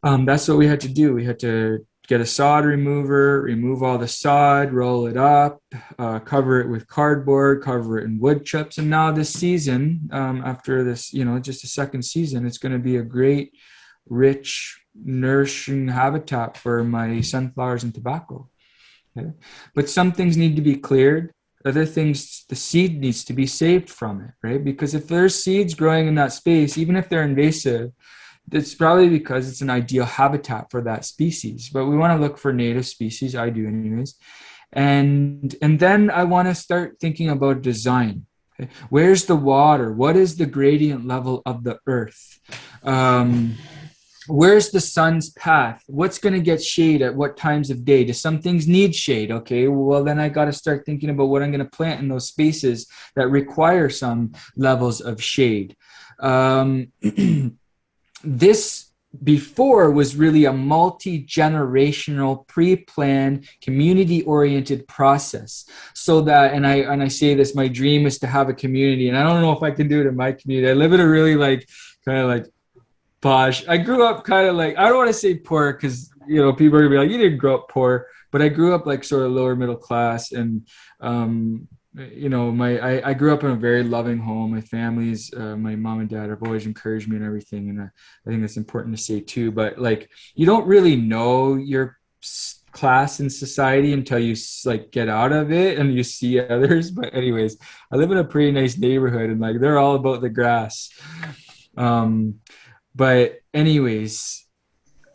That's what we had to do. We had to get a sod remover, remove all the sod, roll it up, cover it with cardboard, cover it in wood chips. And now this season, after this, you know, just a second season, it's going to be a great, rich, nourishing habitat for my sunflowers and tobacco. Okay? But some things need to be cleared. Other things, the seed needs to be saved from it, right? Because if there's seeds growing in that space, even if they're invasive, it's probably because it's an ideal habitat for that species. But we want to look for native species. I do anyways. And then I want to start thinking about design. Okay? Where's the water? What is the gradient level of the earth? Where's the sun's path? What's going to get shade at what times of day? Do some things need shade? Okay, well, then I got to start thinking about what I'm going to plant in those spaces that require some levels of shade. This before was really a multi-generational, pre-planned, community-oriented process. So that, and I say this, my dream is to have a community, and I don't know if I can do it in my community. I live in a really kind of posh. I grew up kind of I don't want to say poor because, you know, people are gonna be like, you didn't grow up poor, but I grew up sort of lower middle class. And, you know, I grew up in a very loving home. My family's, my mom and dad have always encouraged me and everything. And I think that's important to say too, but you don't really know your class in society until you get out of it and you see others. But anyways, I live in a pretty nice neighborhood and they're all about the grass. But anyways,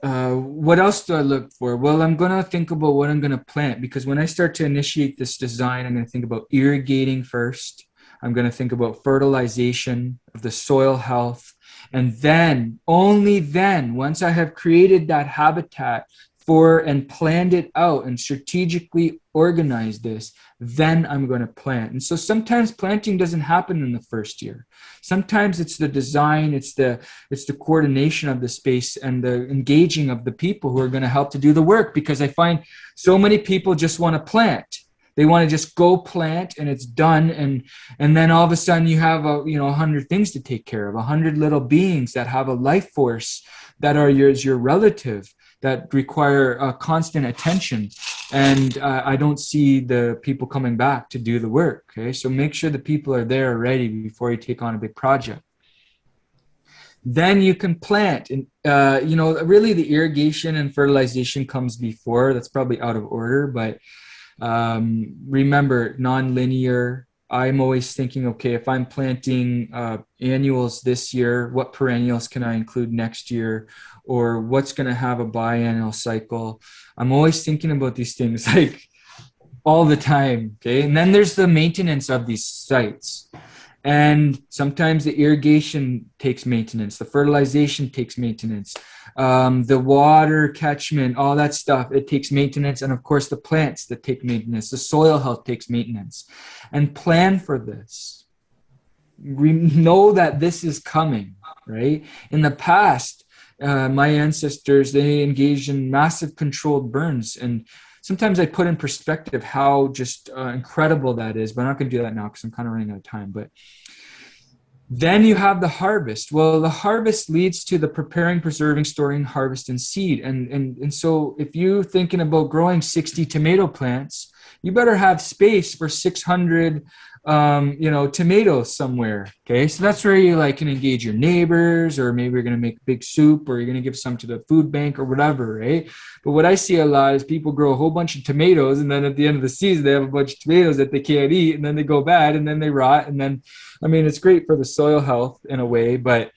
what else do I look for? Well, I'm going to think about what I'm going to plant, because when I start to initiate this design, I'm going to think about irrigating first. I'm going to think about fertilization of the soil health. And then, only then, once I have created that habitat for and planned it out and strategically organized this, then I'm going to plant. And so sometimes planting doesn't happen in the first year. Sometimes it's the design, it's the coordination of the space and the engaging of the people who are going to help to do the work, because I find so many people just want to plant. They want to just go plant and it's done. And then all of a sudden you have 100 things to take care of, 100 little beings that have a life force that are your relative, that require constant attention. And I don't see the people coming back to do the work. Okay, so make sure the people are there ready before you take on a big project. Then you can plant, and really the irrigation and fertilization comes before. That's probably out of order, but remember, non-linear. I'm always thinking, okay, if I'm planting annuals this year, what perennials can I include next year? Or what's going to have a biennial cycle? I'm always thinking about these things all the time, okay? And then there's the maintenance of these sites. And sometimes the irrigation takes maintenance, the fertilization takes maintenance, the water catchment, all that stuff, it takes maintenance. And of course, the plants that take maintenance, the soil health takes maintenance. And plan for this. Know that this is coming, right? In the past, my ancestors, they engaged in massive controlled burns. And sometimes I put in perspective how just incredible that is, but I'm not going to do that now because I'm kind of running out of time. But then you have the harvest. Well, the harvest leads to the preparing, preserving, storing, harvest, and seed. And so if you're thinking about growing 60 tomato plants, you better have space for 600 tomatoes somewhere. Okay, so that's where you can engage your neighbors, or maybe you're going to make big soup, or you're going to give some to the food bank or whatever, right? But what I see a lot is people grow a whole bunch of tomatoes, and then at the end of the season they have a bunch of tomatoes that they can't eat, and then they go bad, and then they rot. And then, I mean, it's great for the soil health in a way, but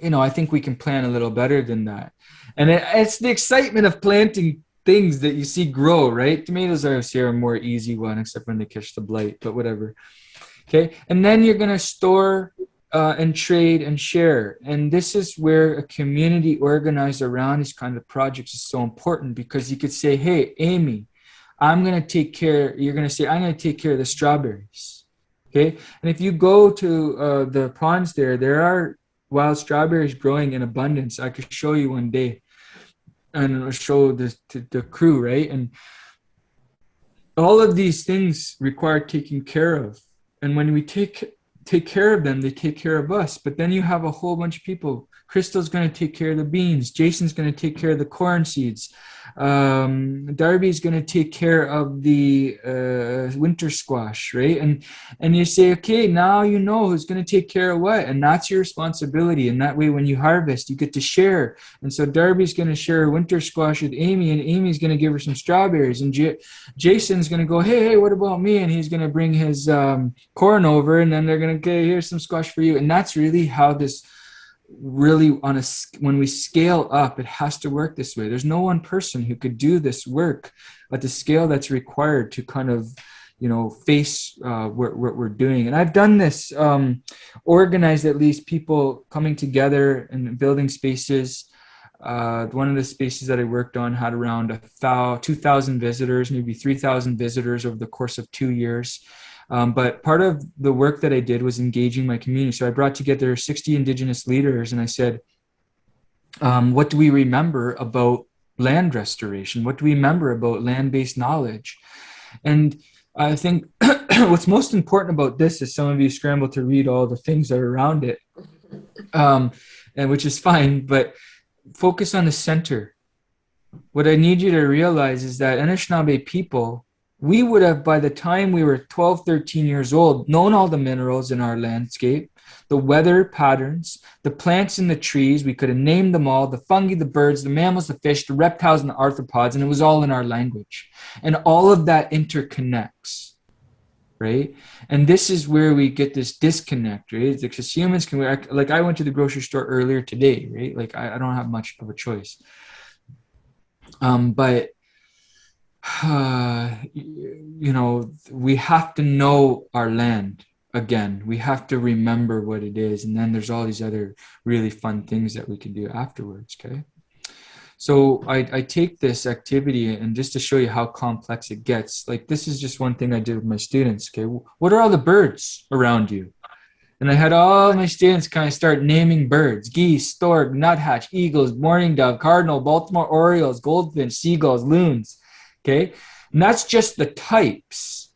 I think we can plan a little better than that. And it's the excitement of planting things that you see grow, right? Tomatoes are a more easy one, except when they catch the blight, but whatever. Okay, and then you're going to store and trade and share. And this is where a community organized around these kind of projects is so important, because you could say, hey, Amy, I'm going to take care, you're going to say, I'm going to take care of the strawberries. Okay, and if you go to the ponds there are wild strawberries growing in abundance. I could show you one day. and show this to the crew, right? And all of these things require taking care of. And when we take care of them, they take care of us. But then you have a whole bunch of people. Crystal's going to take care of the beans. Jason's going to take care of the corn seeds. Darby's going to take care of the winter squash, right? And you say, okay, now you know who's going to take care of what, and that's your responsibility. And that way, when you harvest, you get to share. And so Darby's going to share winter squash with Amy, and Amy's going to give her some strawberries, and Jason's going to go, hey, what about me? And he's going to bring his corn over, and then they're going to, okay, here's some squash for you. And that's really how this really when we scale up, it has to work this way. There's no one person who could do this work at the scale that's required to kind of, face what we're doing. And I've done this, organized at least people coming together and building spaces. One of the spaces that I worked on had around 2,000 visitors, maybe 3,000 visitors over the course of 2 years. But part of the work that I did was engaging my community. So I brought together 60 Indigenous leaders, and I said, what do we remember about land restoration? What do we remember about land-based knowledge? And I think what's most important about this is some of you scramble to read all the things that are around it, and which is fine, but focus on the center. What I need you to realize is that Anishinaabe people, we would have, by the time we were 12, 13 years old, known all the minerals in our landscape, the weather patterns, the plants and the trees. We could have named them all, the fungi, the birds, the mammals, the fish, the reptiles, and the arthropods, and it was all in our language. And all of that interconnects, right? And this is where we get this disconnect, right? Because humans can, like I went to the grocery store earlier today, right? Like I don't have much of a choice. But we have to know our land again. We have to remember what it is. And then there's all these other really fun things that we can do afterwards. Okay. So I take this activity, and just to show you how complex it gets, like this is just one thing I did with my students. Okay. What are all the birds around you? And I had all my students kind of start naming birds: geese, stork, nuthatch, eagles, mourning dove, cardinal, Baltimore orioles, goldfinch, seagulls, loons. Okay. And that's just the types.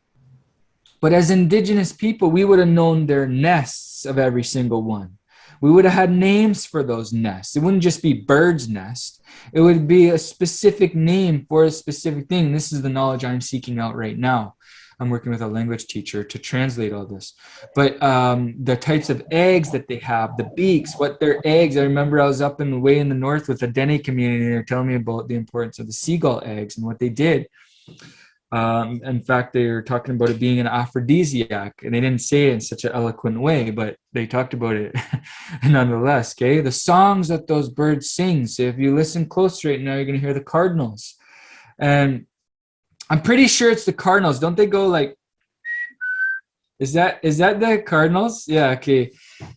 But as Indigenous people, we would have known their nests of every single one. We would have had names for those nests. It wouldn't just be bird's nest. It would be a specific name for a specific thing. This is the knowledge I'm seeking out right now. I'm working with a language teacher to translate all this. But the types of eggs that they have, the beaks, what their eggs. I remember I was up in the way in the north with the Dene community, and they're telling me about the importance of the seagull eggs and what they did. In fact, they were talking about it being an aphrodisiac, and they didn't say it in such an eloquent way, but they talked about it nonetheless. Okay, the songs that those birds sing. So if you listen close right now, you're going to hear the cardinals, and I'm pretty sure it's the cardinals. Don't they go like? Is that the cardinals? Yeah. Okay.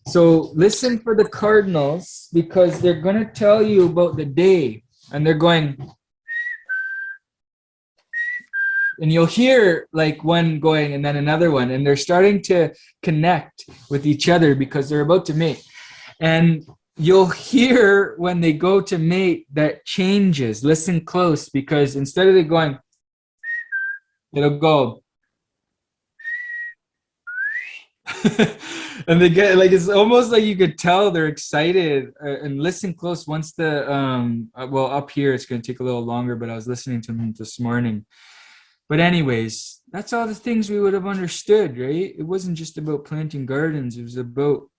So listen for the cardinals, because they're going to tell you about the day, and they're going. And you'll hear like one going and then another one, and they're starting to connect with each other because they're about to mate. And you'll hear when they go to mate that changes. Listen close, because instead of it going, it'll go. And they get like, it's almost like you could tell they're excited. And listen close. Once the up here it's going to take a little longer, but I was listening to them this morning. But anyways, that's all the things we would have understood, right? It wasn't just about planting gardens. It was about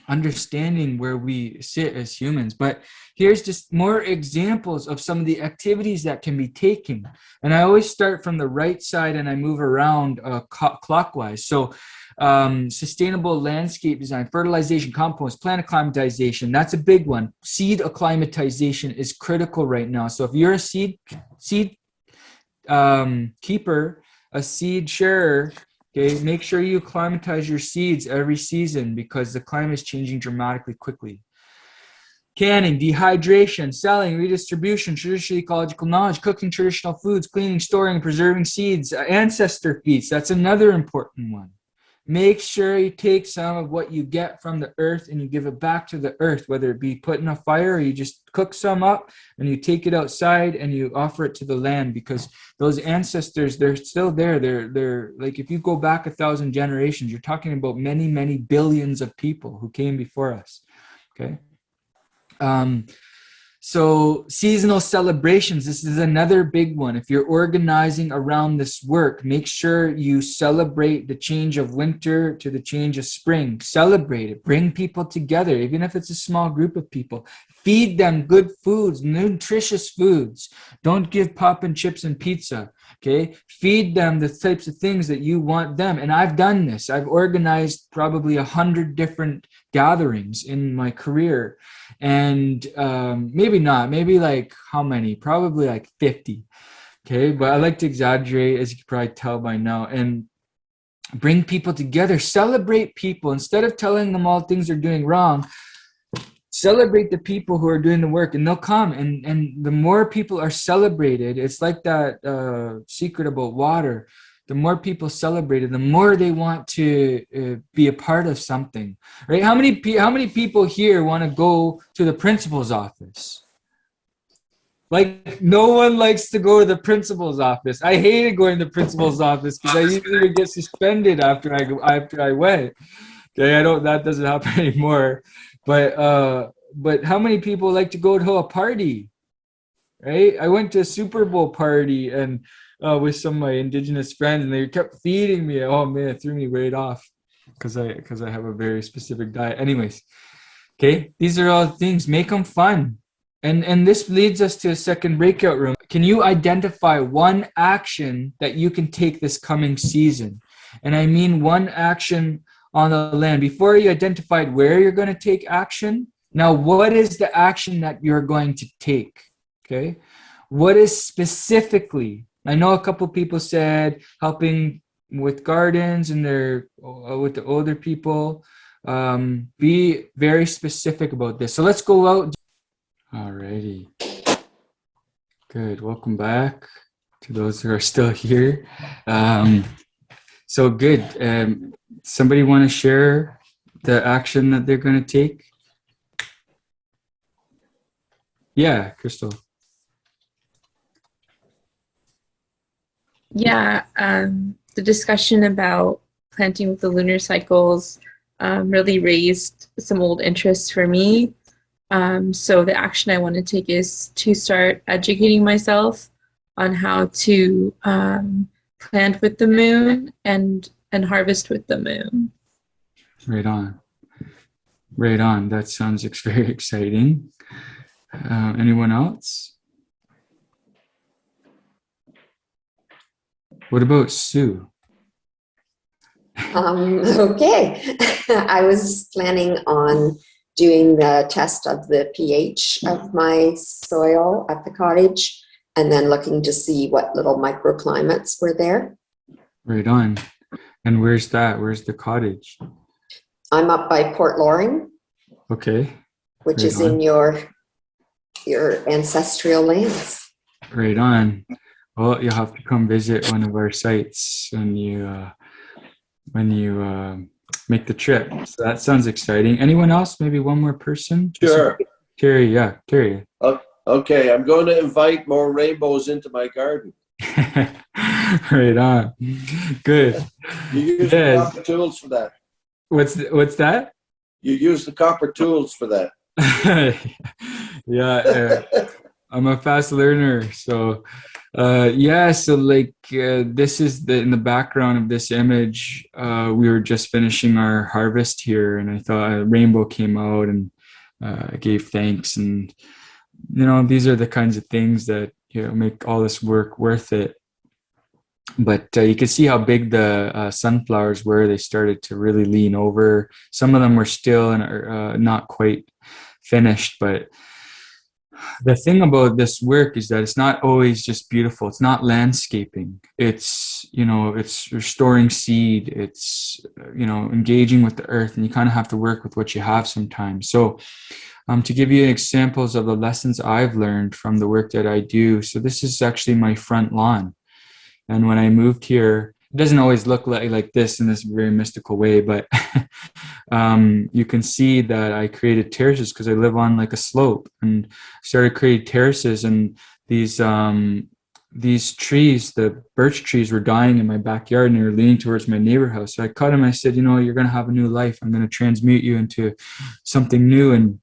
understanding where we sit as humans. But here's just more examples of some of the activities that can be taken. And I always start from the right side and I move around clockwise. So sustainable landscape design, fertilization, compost, plant acclimatization. That's a big one. Seed acclimatization is critical right now. So if you're a seed keeper, a seed sharer, okay, make sure you acclimatize your seeds every season, because the climate is changing dramatically quickly. Canning, dehydration, selling, redistribution, traditional ecological knowledge, cooking traditional foods, cleaning, storing, preserving seeds, ancestor feasts. That's another important one. make sure you take some of what you get from the earth and you give it back to the earth, whether it be put in a fire or you just cook some up and you take it outside and you offer it to the land, because those ancestors, they're still there. They're like, if you go back 1,000 generations, you're talking about many, many billions of people who came before us. Okay. So seasonal celebrations, this is another big one. If you're organizing around this work, make sure you celebrate the change of winter to the change of spring. Celebrate it. Bring people together, even if it's a small group of people. Feed them good foods, nutritious foods. Don't give pop and chips and pizza. Okay, feed them the types of things that you want them. And I've done this. I've organized probably 100 different gatherings in my career. And maybe not, maybe like how many? Probably like 50. Okay, but I like to exaggerate, as you can probably tell by now. And bring people together, celebrate people. Instead of telling them all things they're doing wrong, celebrate the people who are doing the work, and they'll come. And the more people are celebrated, it's like that secret about water. The more people celebrate it, the more they want to be a part of something, right? How many people here want to go to the principal's office? Like, no one likes to go to the principal's office. I hated going to the principal's office because I usually would get suspended after I went. Okay, that doesn't happen anymore. But how many people like to go to a party, right? I went to a Super Bowl party and with some of my Indigenous friends, and they kept feeding me. Oh man, it threw me right off because I have a very specific diet. Anyways, okay, these are all things. Make them fun, and this leads us to a second breakout room. Can you identify one action that you can take this coming season? And I mean one action on the land. Before you identified where you're going to take action, now what is the action that you're going to take? Okay, what is specifically? I know a couple people said helping with gardens and with the older people. Be very specific about this. So let's go out. Alrighty. Good. Welcome back to those who are still here. So good. Somebody want to share the action that they're going to take? Yeah, Crystal. Yeah, the discussion about planting with the lunar cycles really raised some old interests for me. So the action I want to take is to start educating myself on how to plant with the moon and harvest with the moon. Right on. Right on. That sounds very exciting. Anyone else? What about Sue? Okay. I was planning on doing the test of the pH of my soil at the cottage and then looking to see what little microclimates were there. Right on. And where's that? Where's the cottage? I'm up by Port Loring. Okay. Which right is on. in your ancestral lands. Right on. Well, you'll have to come visit one of our sites when you make the trip. So that sounds exciting. Anyone else? Maybe one more person? Sure. Terry, yeah, Terry. Okay, I'm going to invite more rainbows into my garden. Right on. Good. You use the copper tools for that. What's that? You use the copper tools for that. Yeah, I'm a fast learner. So, so like this is in the background of this image. We were just finishing our harvest here, and I thought a rainbow came out, and I gave thanks. And these are the kinds of things that make all this work worth it. But you could see how big the sunflowers were. They started to really lean over. Some of them were still and are not quite finished. But the thing about this work is that it's not always just beautiful. It's not landscaping. It's it's restoring seed. It's engaging with the earth, and you kind of have to work with what you have sometimes. So to give you examples of the lessons I've learned from the work that I do. So this is actually my front lawn. And when I moved here, it doesn't always look like this in this very mystical way, but you can see that I created terraces because I live on like a slope, and started creating terraces, and these trees, the birch trees, were dying in my backyard, and they were leaning towards my neighbor house. So I cut them. I said, you're going to have a new life. I'm going to transmute you into something new. And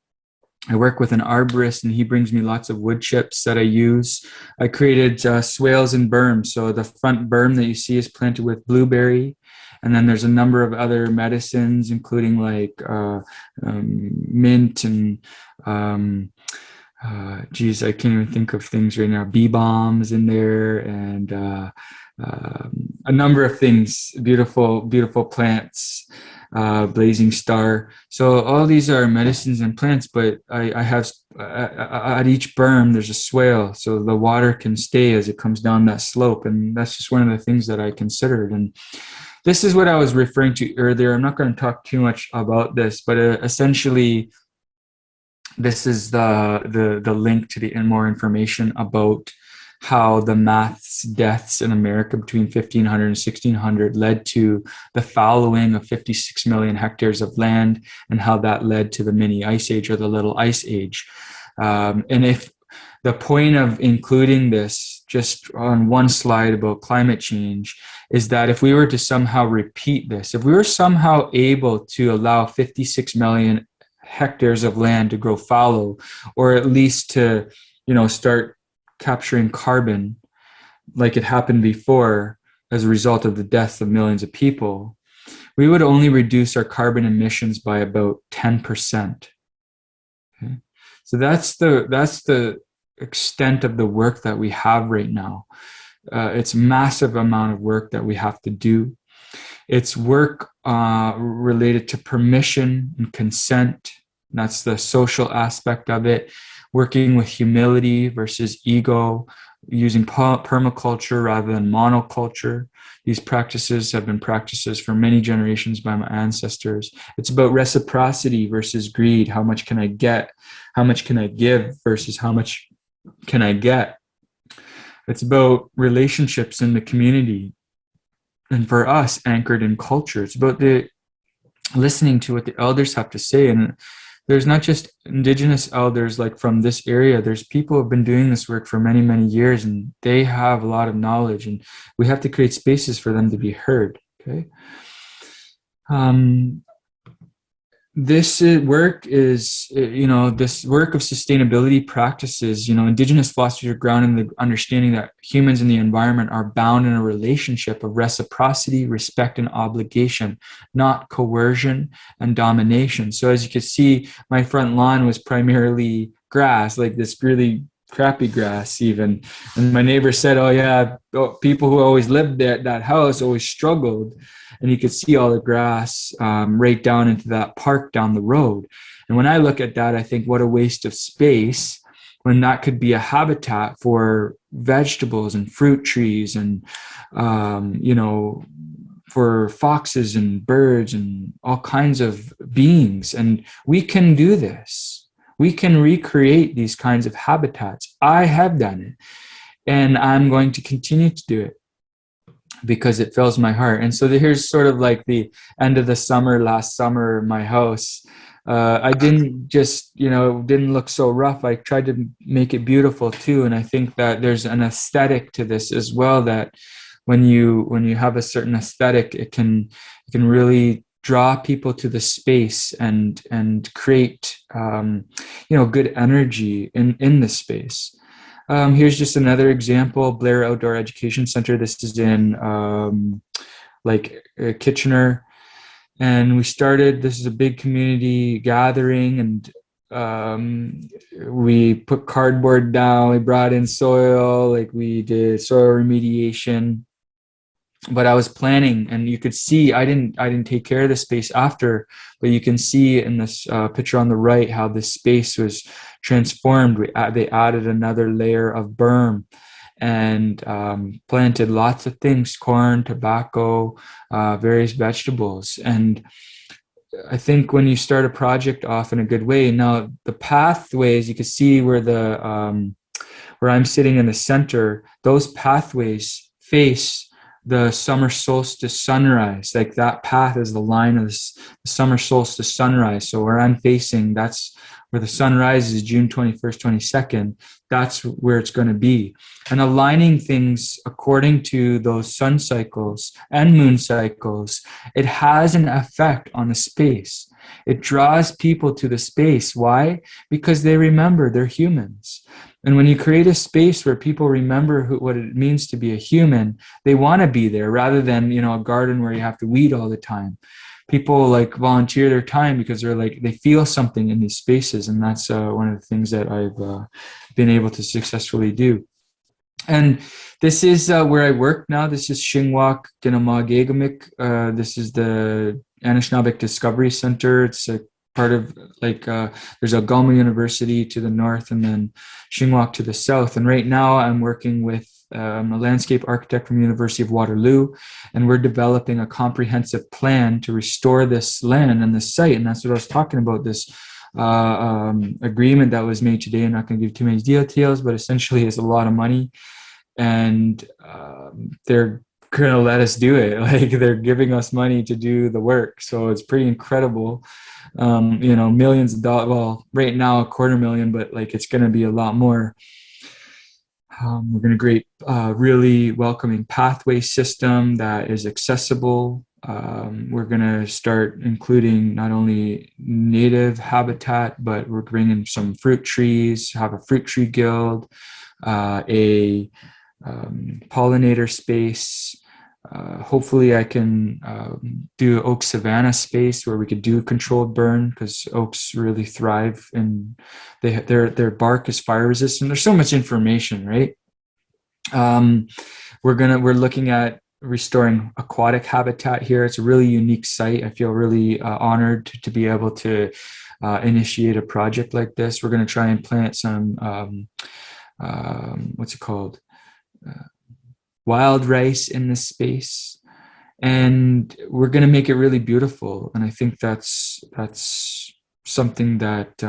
I work with an arborist, and he brings me lots of wood chips that I use. I created swales and berms. So the front berm that you see is planted with blueberry. And then there's a number of other medicines, including like mint and I can't even think of things right now. Bee bombs in there, and a number of things. Beautiful, beautiful plants. Blazing star. So all these are medicines and plants, but I have at each berm there's a swale, so the water can stay as it comes down that slope, and that's just one of the things that I considered. And this is what I was referring to earlier. I'm not going to talk too much about this, but essentially, this is the link to the more information about how the mass deaths in America between 1500 and 1600 led to the fallowing of 56 million hectares of land, and how that led to the mini ice age, or the little ice age. And if the point of including this just on one slide about climate change is that if we were to somehow repeat this, if we were somehow able to allow 56 million hectares of land to grow fallow, or at least to, start capturing carbon like it happened before as a result of the deaths of millions of people, we would only reduce our carbon emissions by about 10%. Okay? So that's the extent of the work that we have right now. It's a massive amount of work that we have to do. It's work related to permission and consent. That's the social aspect of it. Working with humility versus ego, using permaculture rather than monoculture. These practices have been practices for many generations by my ancestors. It's about reciprocity versus greed. How much can I get? How much can I give versus how much can I get? It's about relationships in the community. And for us, anchored in culture. It's about the listening to what the elders have to say. And there's not just Indigenous elders like from this area. There's people who have been doing this work for many, many years, and they have a lot of knowledge, and we have to create spaces for them to be heard. Okay. This work is, this work of sustainability practices, Indigenous philosophies are grounded in the understanding that humans and the environment are bound in a relationship of reciprocity, respect, and obligation, not coercion and domination. So as you can see, my front lawn was primarily grass, like this really crappy grass even. And my neighbor said, people who always lived there at that house always struggled. And you could see all the grass right down into that park down the road. And when I look at that, I think, what a waste of space, when that could be a habitat for vegetables and fruit trees and, for foxes and birds and all kinds of beings. And we can do this. We can recreate these kinds of habitats. I have done it, and I'm going to continue to do it, because it fills my heart. And so here's sort of like the end of the summer, last summer, my house. I didn't just, didn't look so rough. I tried to make it beautiful too. And I think that there's an aesthetic to this as well, that when you have a certain aesthetic, it can really draw people to the space and create, good energy in the space. Here's just another example, Blair Outdoor Education Center. This is in Kitchener. And we started, this is a big community gathering, and we put cardboard down, we brought in soil, we did soil remediation. But I was planning, and you could see I didn't take care of the space after, but you can see in this picture on the right how this space was transformed. They added another layer of berm and planted lots of things: corn, tobacco, various vegetables. And I think when you start a project off in a good way, now the pathways, you can see where where I'm sitting in the center, those pathways face the summer solstice sunrise. Like that path is the line of the summer solstice sunrise. So where I'm facing, that's where the sun rises, June 21st, 22nd. That's where it's going to be. And aligning things according to those sun cycles and moon cycles, it has an effect on the space. It draws people to the space. Why? Because they remember they're humans. And when you create a space where people remember what it means to be a human, they want to be there rather than, a garden where you have to weed all the time. People like volunteer their time because they're like, they feel something in these spaces. And that's one of the things that I've been able to successfully do. And this is where I work now. This is Shingwak Ginamagegamic. This is the Anishinaabe Discovery Center. It's a part of there's a Gulma University to the north and then Shingwak to the south. And right now I'm working with a landscape architect from University of Waterloo, and we're developing a comprehensive plan to restore this land and this site. And that's what I was talking about, this agreement that was made today. I'm not going to give too many details, but essentially it's a lot of money, and they're going to let us do it. Like they're giving us money to do the work. So it's pretty incredible. Millions of dollars. Well, right now, $250,000, but like it's going to be a lot more. We're going to create a really welcoming pathway system that is accessible. We're going to start including not only native habitat, but we're bringing some fruit trees, have a fruit tree guild, a pollinator space. Hopefully I can do oak savanna space where we could do controlled burn, because oaks really thrive and their bark is fire resistant. There's so much information, right? We're looking at restoring aquatic habitat here. It's a really unique site. I feel really honored to be able to initiate a project like this. We're going to try and plant some wild rice in this space, and we're going to make it really beautiful. And I think that's something that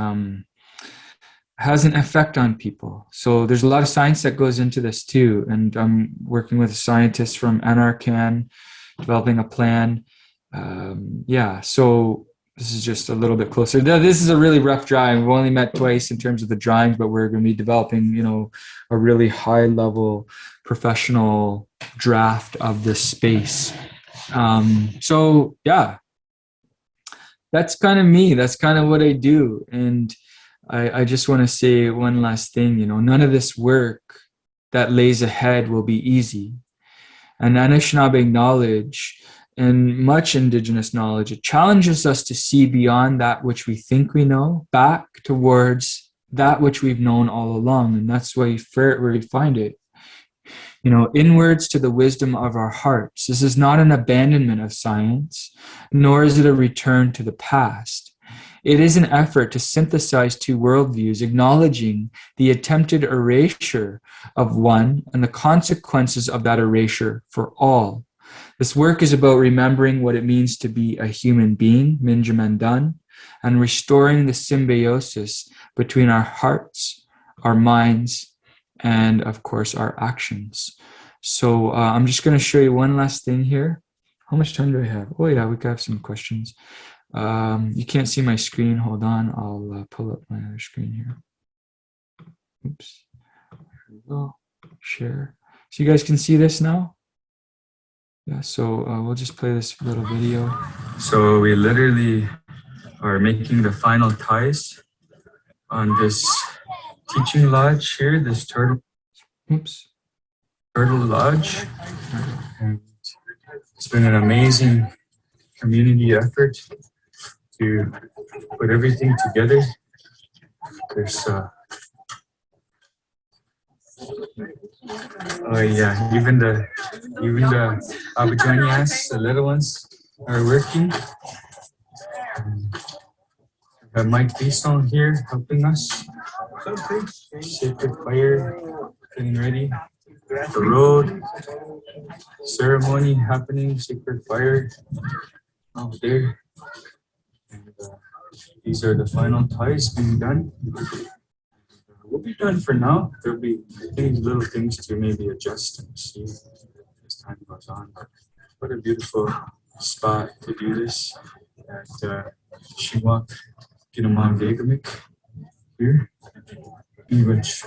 has an effect on people. So there's a lot of science that goes into this too, and I'm working with a scientist from NRCan, developing a plan. So this is just a little bit closer. This is a really rough drawing. We've only met twice in terms of the drawings, but we're going to be developing, a really high level professional draft of this space. That's kind of me. That's kind of what I do. And I just want to say one last thing, none of this work that lays ahead will be easy. And Anishinaabe knowledge and much Indigenous knowledge, it challenges us to see beyond that which we think we know, back towards that which we've known all along. And that's where we find it. Inwards to the wisdom of our hearts. This is not an abandonment of science, nor is it a return to the past. It is an effort to synthesize two worldviews, acknowledging the attempted erasure of one and the consequences of that erasure for all. This work is about remembering what it means to be a human being, Minijimendan, and restoring the symbiosis between our hearts, our minds, and of course our actions. So I'm just going to show you one last thing here. How much time do I have? Oh yeah, we could have some questions. You can't see my screen. Hold on, I'll pull up my other screen here. Oops. Here we go. Share. So you guys can see this now? Yeah, so we'll just play this little video. So we literally are making the final ties on this teaching lodge here, this turtle lodge. And it's been an amazing community effort to put everything together. There's even the Abajanias, the little ones, are working. We have Mike Bison here helping us. Sacred fire, getting ready. The road, ceremony happening, sacred fire out there. And, these are the final ties being done. We'll be done for now. There'll be these little things to maybe adjust and see as time goes on. But what a beautiful spot to do this at Shiwak Gikinoo here. Be rich.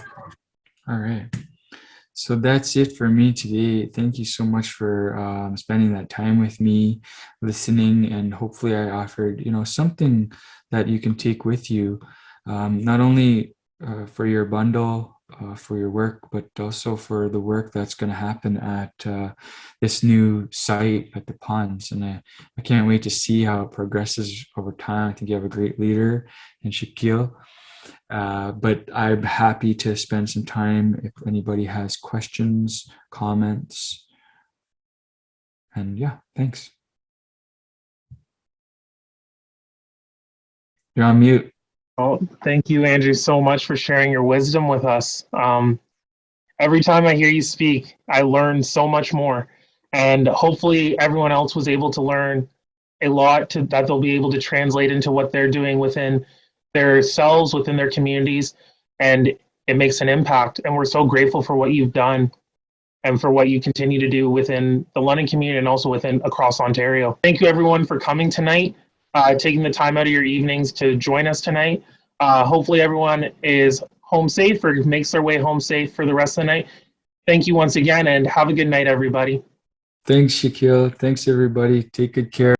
All right. So that's it for me today. Thank you so much for spending that time with me, listening, and hopefully I offered, something that you can take with you, not only for your bundle, for your work, but also for the work that's going to happen at this new site at the ponds. And I can't wait to see how it progresses over time. I think you have a great leader in Shaquille. But I'm happy to spend some time if anybody has questions, comments. And yeah, thanks. You're on mute. Oh, thank you, Andrew, so much for sharing your wisdom with us. Every time I hear you speak, I learn so much more. And hopefully everyone else was able to learn a lot that they'll be able to translate into what they're doing within themselves, within their communities, and it makes an impact. And we're so grateful for what you've done and for what you continue to do within the London community and also across Ontario. Thank you, everyone, for coming tonight, taking the time out of your evenings to join us tonight. Hopefully everyone is home safe or makes their way home safe for the rest of the night. Thank you once again, and have a good night, everybody. Thanks, Shaquille. Thanks, everybody. Take good care.